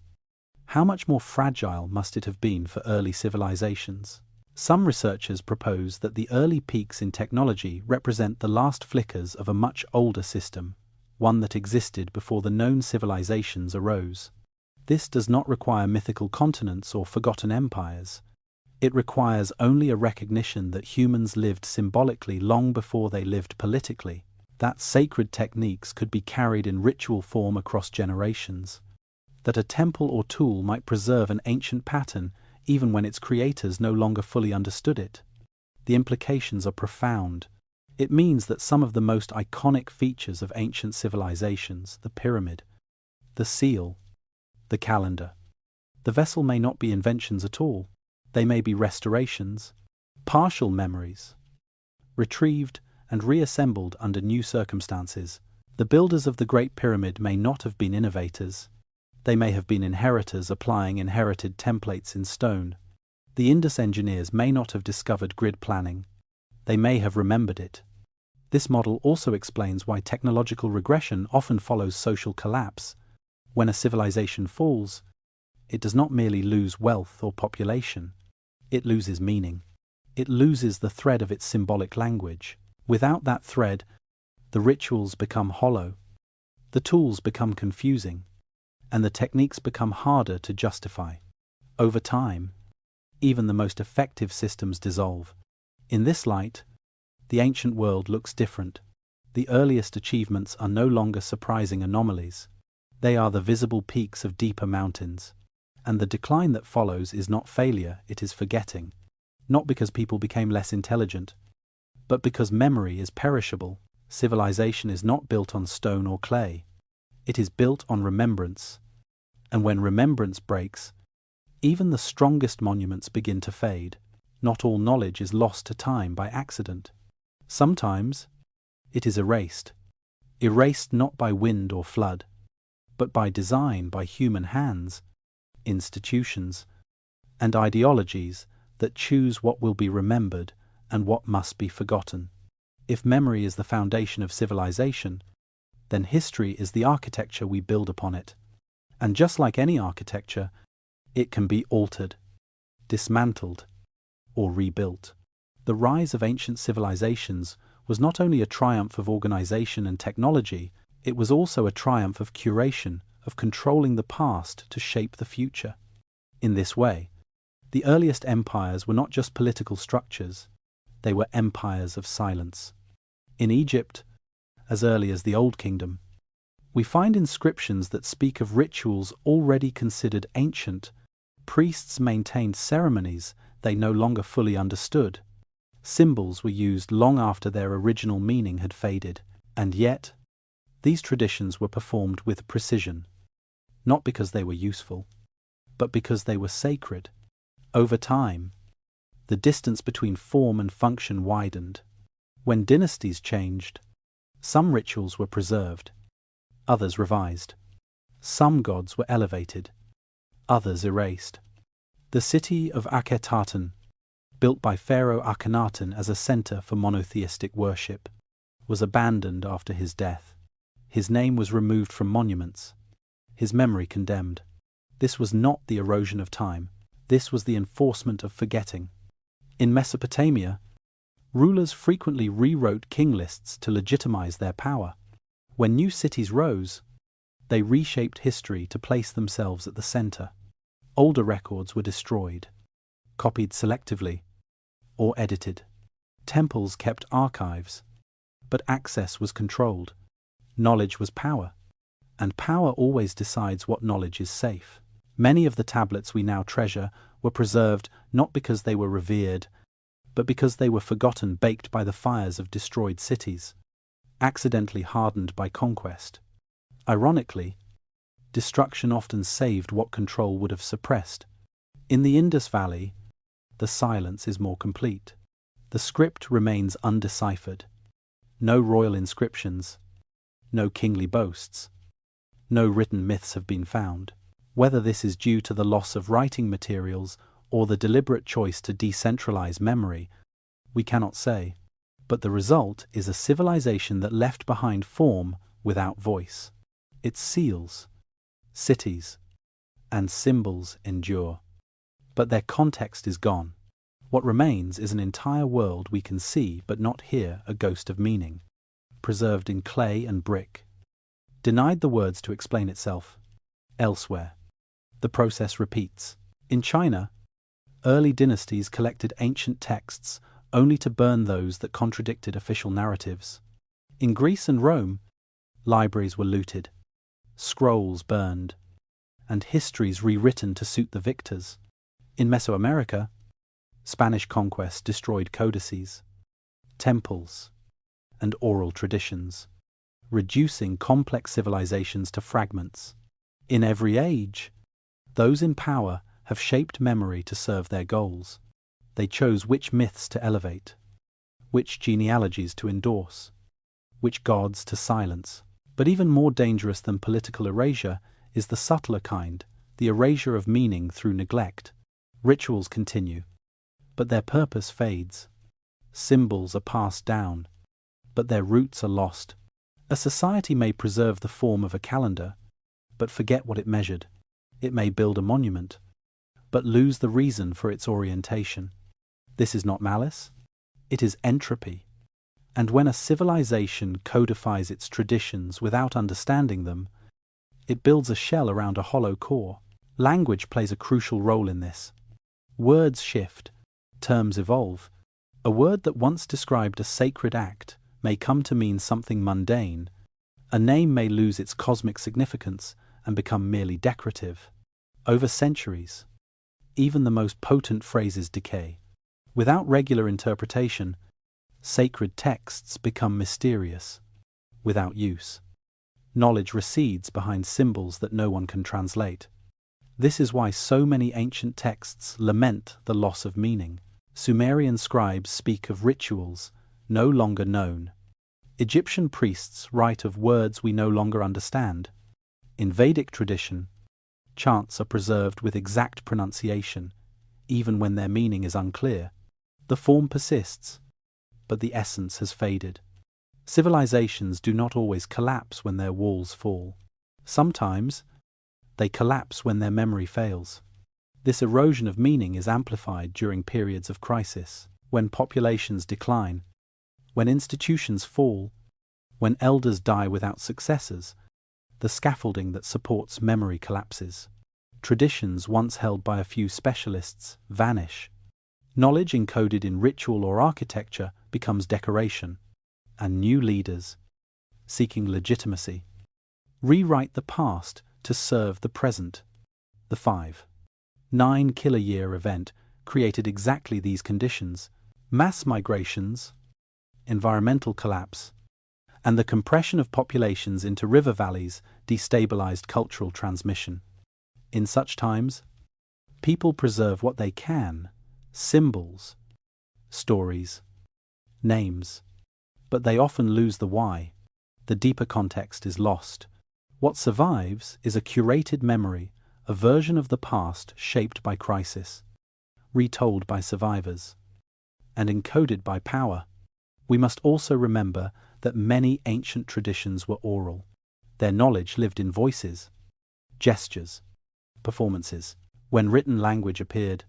how much more fragile must it have been for early civilizations? Some researchers propose that the early peaks in technology represent the last flickers of a much older system, one that existed before the known civilizations arose. This does not require mythical continents or forgotten empires. It requires only a recognition that humans lived symbolically long before they lived politically, that sacred techniques could be carried in ritual form across generations, that a temple or tool might preserve an ancient pattern even when its creators no longer fully understood it. The implications are profound. It means that some of the most iconic features of ancient civilizations, the pyramid, the seal, the calendar, the vessel may not be inventions at all. They may be restorations, partial memories, retrieved and reassembled under new circumstances. The builders of the Great Pyramid may not have been innovators. They may have been inheritors applying inherited templates in stone. The Indus engineers may not have discovered grid planning. They may have remembered it. This model also explains why technological regression often follows social collapse. When a civilization falls, it does not merely lose wealth or population. It loses meaning. It loses the thread of its symbolic language. Without that thread, the rituals become hollow, the tools become confusing, and the techniques become harder to justify. Over time, even the most effective systems dissolve. In this light, the ancient world looks different. The earliest achievements are no longer surprising anomalies. They are the visible peaks of deeper mountains. And the decline that follows is not failure, it is forgetting. Not because people became less intelligent, but because memory is perishable. Civilization is not built on stone or clay. It is built on remembrance. And when remembrance breaks, even the strongest monuments begin to fade. Not all knowledge is lost to time by accident. Sometimes it is erased. Erased not by wind or flood, but by design, by human hands, institutions, and ideologies that choose what will be remembered and what must be forgotten. If memory is the foundation of civilization, then history is the architecture we build upon it. And just like any architecture, it can be altered, dismantled, or rebuilt. The rise of ancient civilizations was not only a triumph of organization and technology, it was also a triumph of curation, of controlling the past to shape the future. In this way, the earliest empires were not just political structures, they were empires of silence. In Egypt, as early as the Old Kingdom, we find inscriptions that speak of rituals already considered ancient. Priests maintained ceremonies they no longer fully understood. Symbols were used long after their original meaning had faded, and yet these traditions were performed with precision, not because they were useful, but because they were sacred. Over time, the distance between form and function widened. When dynasties changed, some rituals were preserved, others revised. Some gods were elevated, others erased. The city of Akhetaten, built by Pharaoh Akhenaten as a center for monotheistic worship, was abandoned after his death. His name was removed from monuments, his memory condemned. This was not the erosion of time, this was the enforcement of forgetting. In Mesopotamia, rulers frequently rewrote king lists to legitimize their power. When new cities rose, they reshaped history to place themselves at the center. Older records were destroyed, copied selectively, or edited. Temples kept archives, but access was controlled. Knowledge was power, and power always decides what knowledge is safe. Many of the tablets we now treasure were preserved not because they were revered, but because they were forgotten, baked by the fires of destroyed cities, accidentally hardened by conquest. Ironically, destruction often saved what control would have suppressed. In the Indus Valley, the silence is more complete. The script remains undeciphered. No royal inscriptions, no kingly boasts, no written myths have been found. Whether this is due to the loss of writing materials or the deliberate choice to decentralize memory, we cannot say. But the result is a civilization that left behind form without voice. Its seals, cities, and symbols endure, but their context is gone. What remains is an entire world we can see but not hear, a ghost of meaning, preserved in clay and brick, denied the words to explain itself. Elsewhere, the process repeats. In China, early dynasties collected ancient texts only to burn those that contradicted official narratives. In Greece and Rome, libraries were looted, scrolls burned, and histories rewritten to suit the victors. In Mesoamerica, Spanish conquest destroyed codices, temples, and oral traditions, reducing complex civilizations to fragments. In every age, those in power have shaped memory to serve their goals. They chose which myths to elevate, which genealogies to endorse, which gods to silence. But even more dangerous than political erasure is the subtler kind, the erasure of meaning through neglect. Rituals continue, but their purpose fades. Symbols are passed down, but their roots are lost. A society may preserve the form of a calendar, but forget what it measured. It may build a monument, but lose the reason for its orientation. This is not malice, it is entropy. And when a civilization codifies its traditions without understanding them, it builds a shell around a hollow core. Language plays a crucial role in this. Words shift, terms evolve. A word that once described a sacred act may come to mean something mundane. A name may lose its cosmic significance and become merely decorative. Over centuries, even the most potent phrases decay. Without regular interpretation, Sacred texts become mysterious. Without use, knowledge recedes behind symbols that no one can translate. This is why so many ancient texts lament the loss of meaning. Sumerian scribes speak of rituals no longer known. Egyptian priests write of words we no longer understand. In Vedic tradition, chants are preserved with exact pronunciation, even when their meaning is unclear. The form persists, but the essence has faded. Civilizations do not always collapse when their walls fall. Sometimes, they collapse when their memory fails. This erosion of meaning is amplified during periods of crisis, when populations decline, when institutions fall, when elders die without successors. The scaffolding that supports memory collapses. Traditions once held by a few specialists vanish. Knowledge encoded in ritual or architecture becomes decoration, and new leaders, seeking legitimacy, rewrite the past to serve the present. The 5.9 kiloyear event created exactly these conditions: mass migrations, environmental collapse, and the compression of populations into river valleys destabilized cultural transmission. In such times, people preserve what they can: symbols, stories, names, but they often lose the why. The deeper context is lost. What survives is a curated memory, a version of the past shaped by crisis, retold by survivors, and encoded by power. We must also remember that many ancient traditions were oral. Their knowledge lived in voices, gestures, performances. When written language appeared,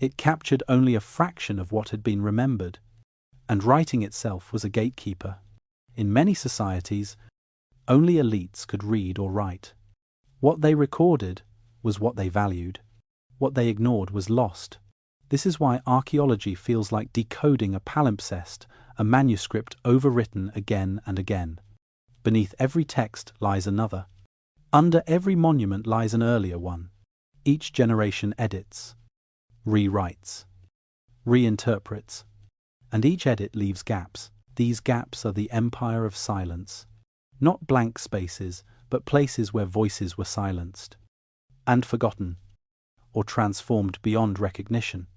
it captured only a fraction of what had been remembered, and writing itself was a gatekeeper. In many societies, only elites could read or write. What they recorded was what they valued. What they ignored was lost. This is why archaeology feels like decoding a palimpsest, a manuscript overwritten again and again. Beneath every text lies another. Under every monument lies an earlier one. Each generation edits, rewrites, reinterprets, and each edit leaves gaps. These gaps are the empire of silence. Not blank spaces, but places where voices were silenced and forgotten, or transformed beyond recognition.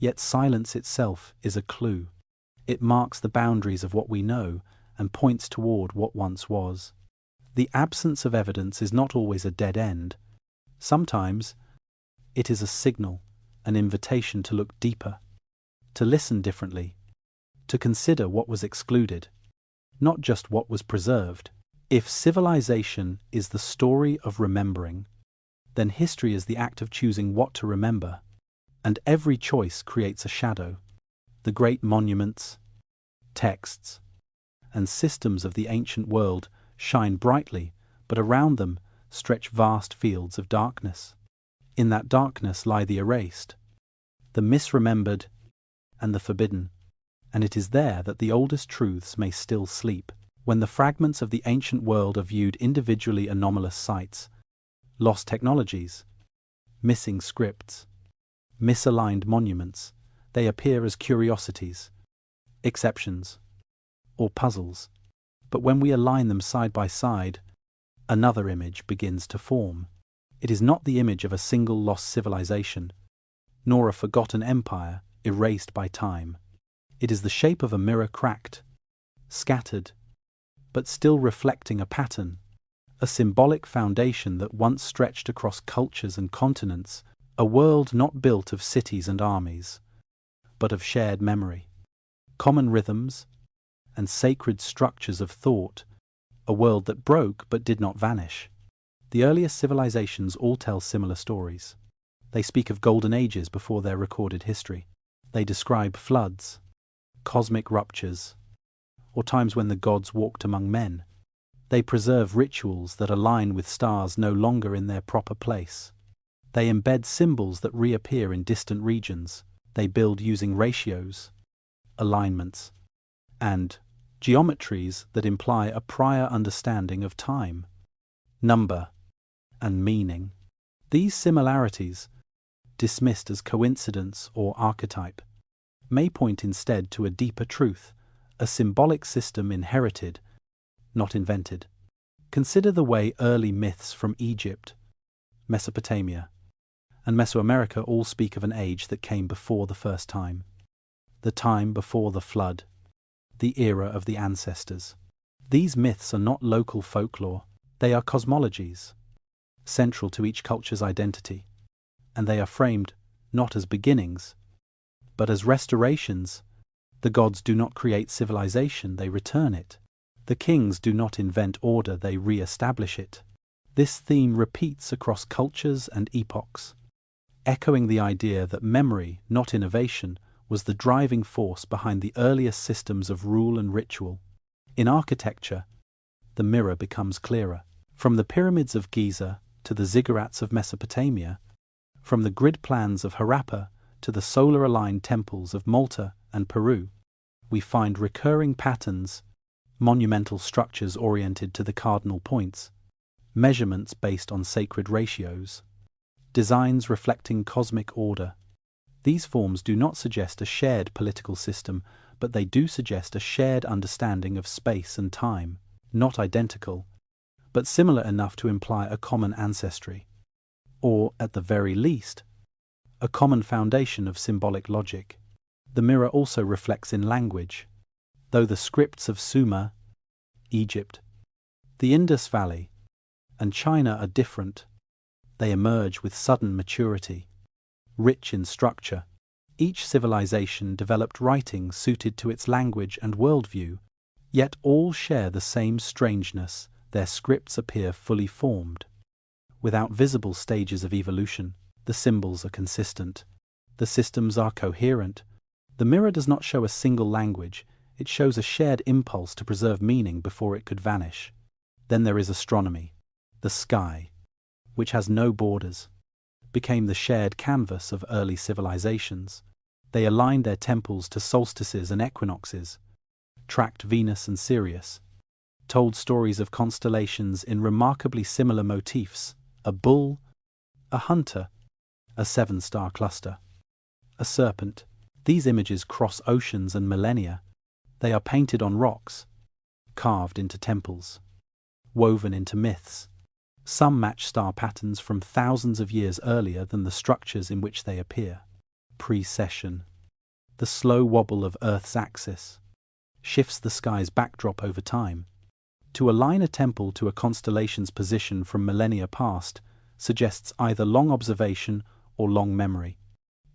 Yet silence itself is a clue. It marks the boundaries of what we know and points toward what once was. The absence of evidence is not always a dead end. Sometimes it is a signal, an invitation to look deeper, to listen differently, to consider what was excluded, not just what was preserved. If civilization is the story of remembering, then history is the act of choosing what to remember, and every choice creates a shadow. The great monuments, texts, and systems of the ancient world shine brightly, but around them stretch vast fields of darkness. In that darkness lie the erased, the misremembered, and the forbidden, and it is there that the oldest truths may still sleep. When the fragments of the ancient world are viewed individually, anomalous sites, lost technologies, missing scripts, misaligned monuments, they appear as curiosities, exceptions, or puzzles. But when we align them side by side, another image begins to form. It is not the image of a single lost civilization, nor a forgotten empire erased by time. It is the shape of a mirror, cracked, scattered, but still reflecting a pattern, a symbolic foundation that once stretched across cultures and continents, a world not built of cities and armies, but of shared memory, common rhythms, and sacred structures of thought, a world that broke but did not vanish. The earliest civilizations all tell similar stories. They speak of golden ages before their recorded history. They describe floods, cosmic ruptures, or times when the gods walked among men. They preserve rituals that align with stars no longer in their proper place. They embed symbols that reappear in distant regions. They build using ratios, alignments, and geometries that imply a prior understanding of time, number, and meaning. These similarities, dismissed as coincidence or archetype, may point instead to a deeper truth, a symbolic system inherited, not invented. Consider the way early myths from Egypt, Mesopotamia, and Mesoamerica all speak of an age that came before the first time, the time before the flood, the era of the ancestors. These myths are not local folklore, they are cosmologies, central to each culture's identity, and they are framed not as beginnings, but as restorations. The gods do not create civilization, they return it. The kings do not invent order, they re-establish it. This theme repeats across cultures and epochs, echoing the idea that memory, not innovation, was the driving force behind the earliest systems of rule and ritual. In architecture, the mirror becomes clearer. From the pyramids of Giza to the ziggurats of Mesopotamia, from the grid plans of Harappa to the solar-aligned temples of Malta and Peru, we find recurring patterns, monumental structures oriented to the cardinal points, measurements based on sacred ratios, designs reflecting cosmic order. These forms do not suggest a shared political system, but they do suggest a shared understanding of space and time, not identical, but similar enough to imply a common ancestry, or, at the very least, a common foundation of symbolic logic. The mirror also reflects in language. Though the scripts of Sumer, Egypt, the Indus Valley, and China are different, they emerge with sudden maturity. Rich in structure, each civilization developed writing suited to its language and worldview, yet all share the same strangeness: their scripts appear fully formed. Without visible stages of evolution, the symbols are consistent. The systems are coherent. The mirror does not show a single language, it shows a shared impulse to preserve meaning before it could vanish. Then there is astronomy. The sky, which has no borders, became the shared canvas of early civilizations. They aligned their temples to solstices and equinoxes, tracked Venus and Sirius, told stories of constellations in remarkably similar motifs: a bull, a hunter, a seven-star cluster, a serpent. These images cross oceans and millennia. They are painted on rocks, carved into temples, woven into myths. Some match star patterns from thousands of years earlier than the structures in which they appear. Precession. The slow wobble of Earth's axis shifts the sky's backdrop over time. To align a temple to a constellation's position from millennia past suggests either long observation or long memory.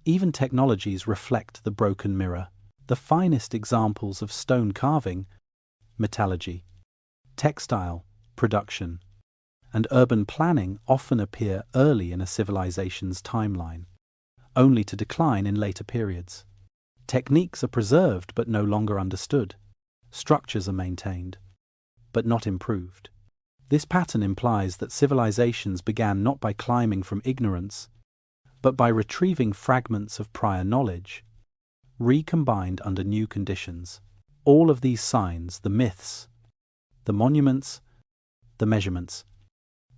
Even technologies reflect the broken mirror. The finest examples of stone carving, metallurgy, textile production, and urban planning often appear early in a civilization's timeline, only to decline in later periods. Techniques are preserved but no longer understood. Structures are maintained, but not improved. This pattern implies that civilizations began not by climbing from ignorance, but by retrieving fragments of prior knowledge, recombined under new conditions. All of these signs, the myths, the monuments, the measurements,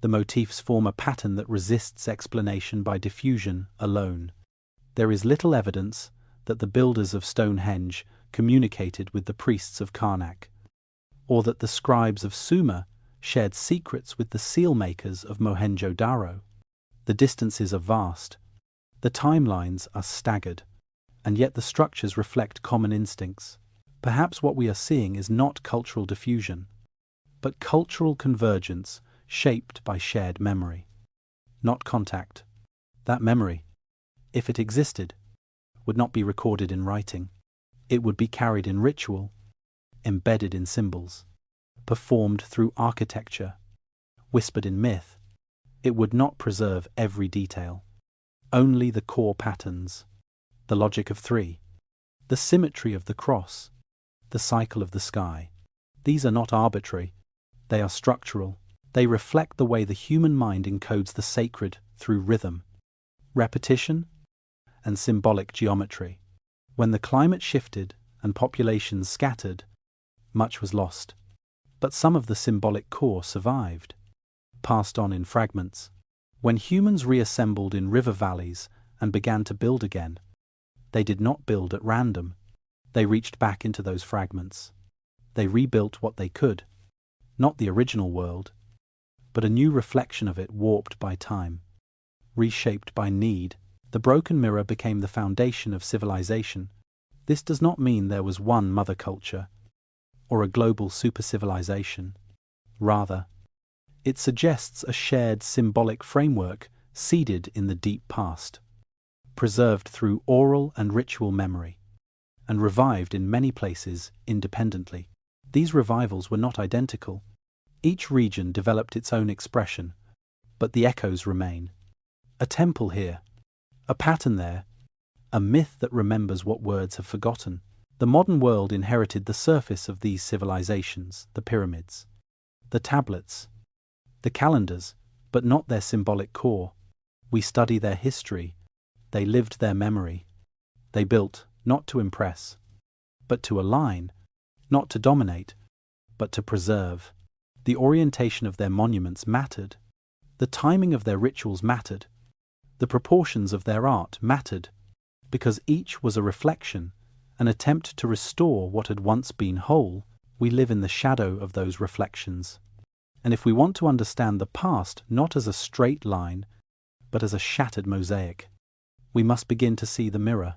the motifs, form a pattern that resists explanation by diffusion alone. There is little evidence that the builders of Stonehenge communicated with the priests of Karnak, or that the scribes of Sumer shared secrets with the seal makers of Mohenjo-Daro. The distances are vast, the timelines are staggered, and yet the structures reflect common instincts. Perhaps what we are seeing is not cultural diffusion, but cultural convergence shaped by shared memory, not contact. That memory, if it existed, would not be recorded in writing. It would be carried in ritual, embedded in symbols, performed through architecture, whispered in myth. It would not preserve every detail, only the core patterns. The logic of three, the symmetry of the cross, the cycle of the sky. These are not arbitrary, they are structural. They reflect the way the human mind encodes the sacred through rhythm, repetition, and symbolic geometry. When the climate shifted and populations scattered, much was lost. But some of the symbolic core survived, passed on in fragments. When humans reassembled in river valleys and began to build again, they did not build at random. They reached back into those fragments, They rebuilt what they could, not the original world, but a new reflection of it warped by time, reshaped by need. The broken mirror became the foundation of civilization. This does not mean there was one mother culture, or a global super-civilization. Rather, it suggests a shared symbolic framework seeded in the deep past, preserved through oral and ritual memory, and revived in many places independently. These revivals were not identical. Each region developed its own expression, but the echoes remain. A temple here, a pattern there, a myth that remembers what words have forgotten. The modern world inherited the surface of these civilizations, the pyramids, the tablets, the calendars, but not their symbolic core. We study their history. They lived their memory. They built, not to impress, but to align, not to dominate, but to preserve. The orientation of their monuments mattered. The timing of their rituals mattered. The proportions of their art mattered, because each was a reflection, an attempt to restore what had once been whole. We live in the shadow of those reflections. And if we want to understand the past not as a straight line, but as a shattered mosaic, we must begin to see the mirror,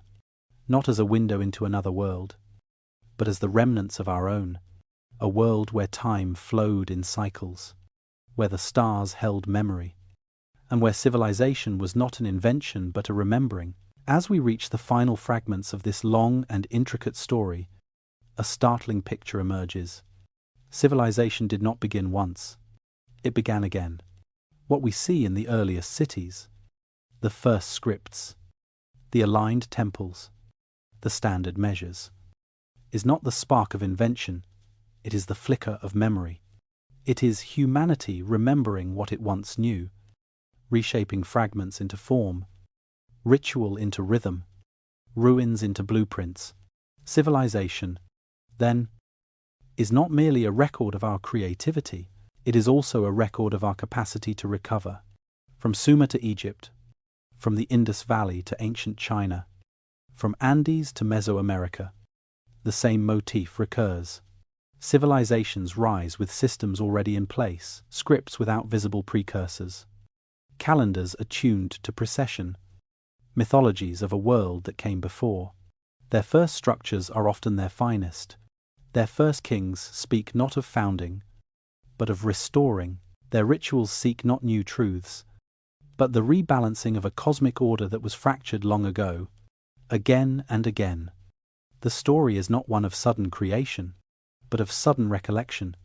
not as a window into another world, but as the remnants of our own, a world where time flowed in cycles, where the stars held memory, and where civilization was not an invention but a remembering. As we reach the final fragments of this long and intricate story, a startling picture emerges. Civilization did not begin once. It began again. What we see in the earliest cities, the first scripts, the aligned temples, the standard measures, is not the spark of invention, it is the flicker of memory. It is humanity remembering what it once knew, reshaping fragments into form, ritual into rhythm, ruins into blueprints. Civilization, then, is not merely a record of our creativity, it is also a record of our capacity to recover. From Sumer to Egypt, from the Indus Valley to ancient China, from Andes to Mesoamerica, the same motif recurs. Civilizations rise with systems already in place, scripts without visible precursors, calendars attuned to precession, mythologies of a world that came before. Their first structures are often their finest. Their first kings speak not of founding, but of restoring. Their rituals seek not new truths, but the rebalancing of a cosmic order that was fractured long ago, again and again. The story is not one of sudden creation, but of sudden recollection.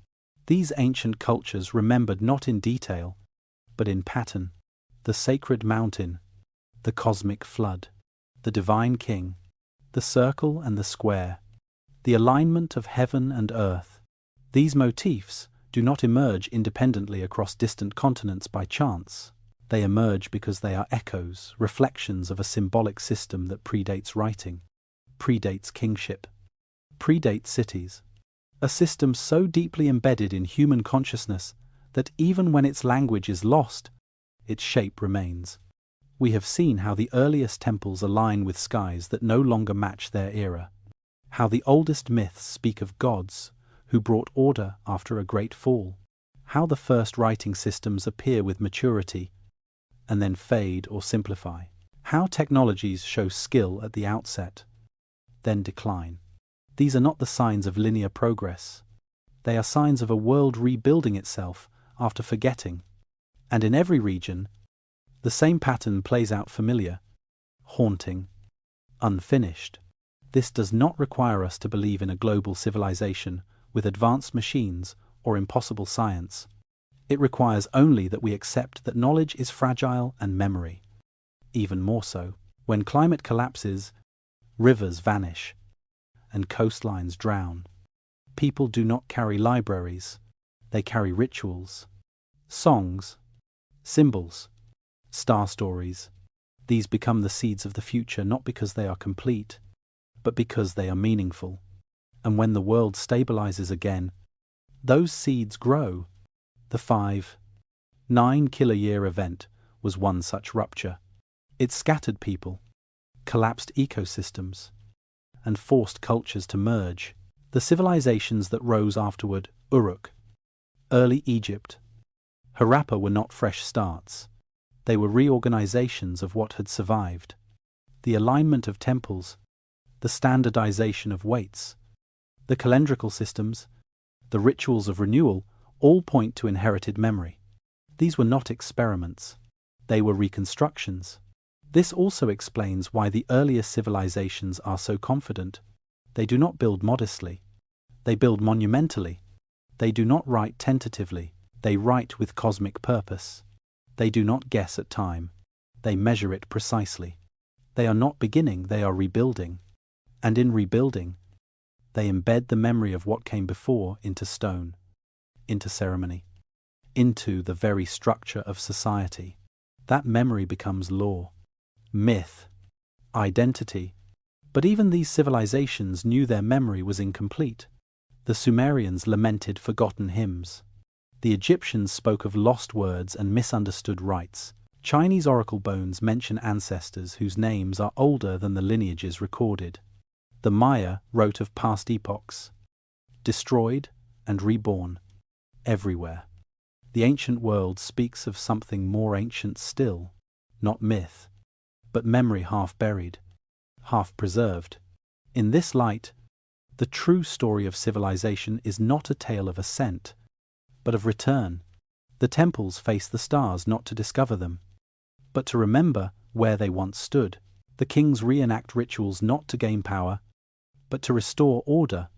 These ancient cultures remembered not in detail, but in pattern. The sacred mountain, the cosmic flood, the divine king, the circle and the square, the alignment of heaven and earth. These motifs do not emerge independently across distant continents by chance. They emerge because they are echoes, reflections of a symbolic system that predates writing, predates kingship, predates cities. A system so deeply embedded in human consciousness that even when its language is lost, its shape remains. We have seen how the earliest temples align with skies that no longer match their era, how the oldest myths speak of gods who brought order after a great fall, how the first writing systems appear with maturity and then fade or simplify, how technologies show skill at the outset, then decline. These are not the signs of linear progress. They are signs of a world rebuilding itself after forgetting. And in every region, the same pattern plays out: familiar, haunting, unfinished. This does not require us to believe in a global civilization with advanced machines or impossible science. It requires only that we accept that knowledge is fragile and memory, even more so. When climate collapses, rivers vanish, and coastlines drown. People do not carry libraries, they carry rituals, songs, symbols, star stories. These become the seeds of the future not because they are complete, but because they are meaningful. And when the world stabilizes again, those seeds grow. The 5-9 kilo-year event was one such rupture. It scattered people, collapsed ecosystems, and forced cultures to merge. The civilizations that rose afterward, Uruk, early Egypt, Harappa, were not fresh starts. They were reorganizations of what had survived. The alignment of temples, the standardization of weights, the calendrical systems, the rituals of renewal all point to inherited memory. These were not experiments. They were reconstructions. This also explains why the earliest civilizations are so confident. They do not build modestly. They build monumentally. They do not write tentatively. They write with cosmic purpose. They do not guess at time. They measure it precisely. They are not beginning, they are rebuilding. And in rebuilding, they embed the memory of what came before into stone, into ceremony, into the very structure of society. That memory becomes law, myth, identity. But even these civilizations knew their memory was incomplete. The Sumerians lamented forgotten hymns. The Egyptians spoke of lost words and misunderstood rites. Chinese oracle bones mention ancestors whose names are older than the lineages recorded. The Maya wrote of past epochs, destroyed and reborn, everywhere. The ancient world speaks of something more ancient still, not myth, but memory half buried, half preserved. In this light, the true story of civilization is not a tale of ascent, but of return. The temples face the stars not to discover them, but to remember where they once stood. The kings reenact rituals not to gain power, but to restore order.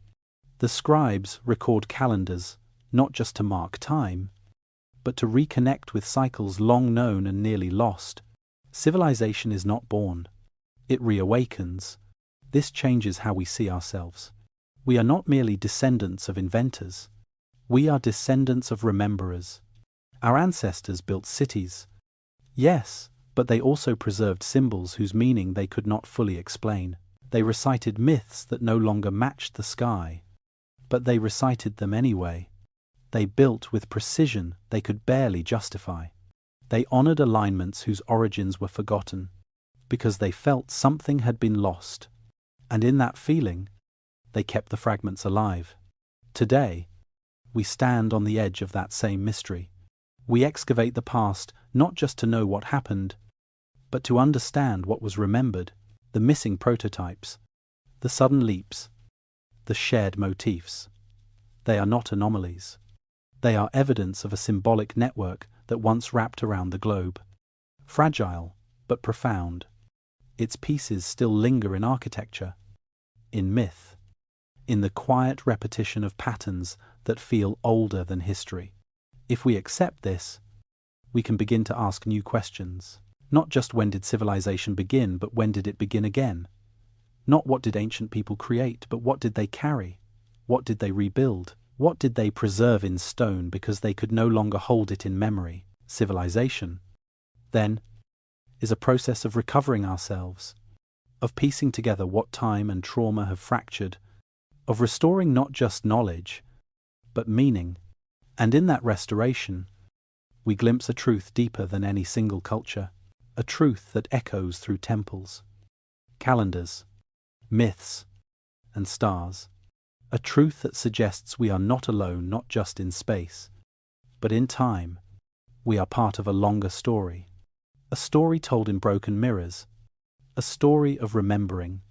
The scribes record calendars not just to mark time, but to reconnect with cycles long known and nearly lost. Civilization is not born. It reawakens. This changes how we see ourselves. We are not merely descendants of inventors. We are descendants of rememberers. Our ancestors built cities. Yes, but they also preserved symbols whose meaning they could not fully explain. They recited myths that no longer matched the sky, but they recited them anyway. They built with precision they could barely justify. They honored alignments whose origins were forgotten, because they felt something had been lost, and in that feeling, they kept the fragments alive. Today, we stand on the edge of that same mystery. We excavate the past not just to know what happened, but to understand what was remembered, the missing prototypes, the sudden leaps, the shared motifs. They are not anomalies. They are evidence of a symbolic network that once wrapped around the globe. Fragile, but profound. Its pieces still linger in architecture, in myth, in the quiet repetition of patterns that feel older than history. If we accept this, we can begin to ask new questions. Not just when did civilization begin, but when did it begin again? Not what did ancient people create, but what did they carry? What did they rebuild? What did they preserve in stone because they could no longer hold it in memory? Civilization, then, is a process of recovering ourselves, of piecing together what time and trauma have fractured, of restoring not just knowledge, but meaning. And in that restoration, we glimpse a truth deeper than any single culture, a truth that echoes through temples, calendars, myths, and stars, a truth that suggests we are not alone, not just in space, but in time. We are part of a longer story, a story told in broken mirrors, a story of remembering,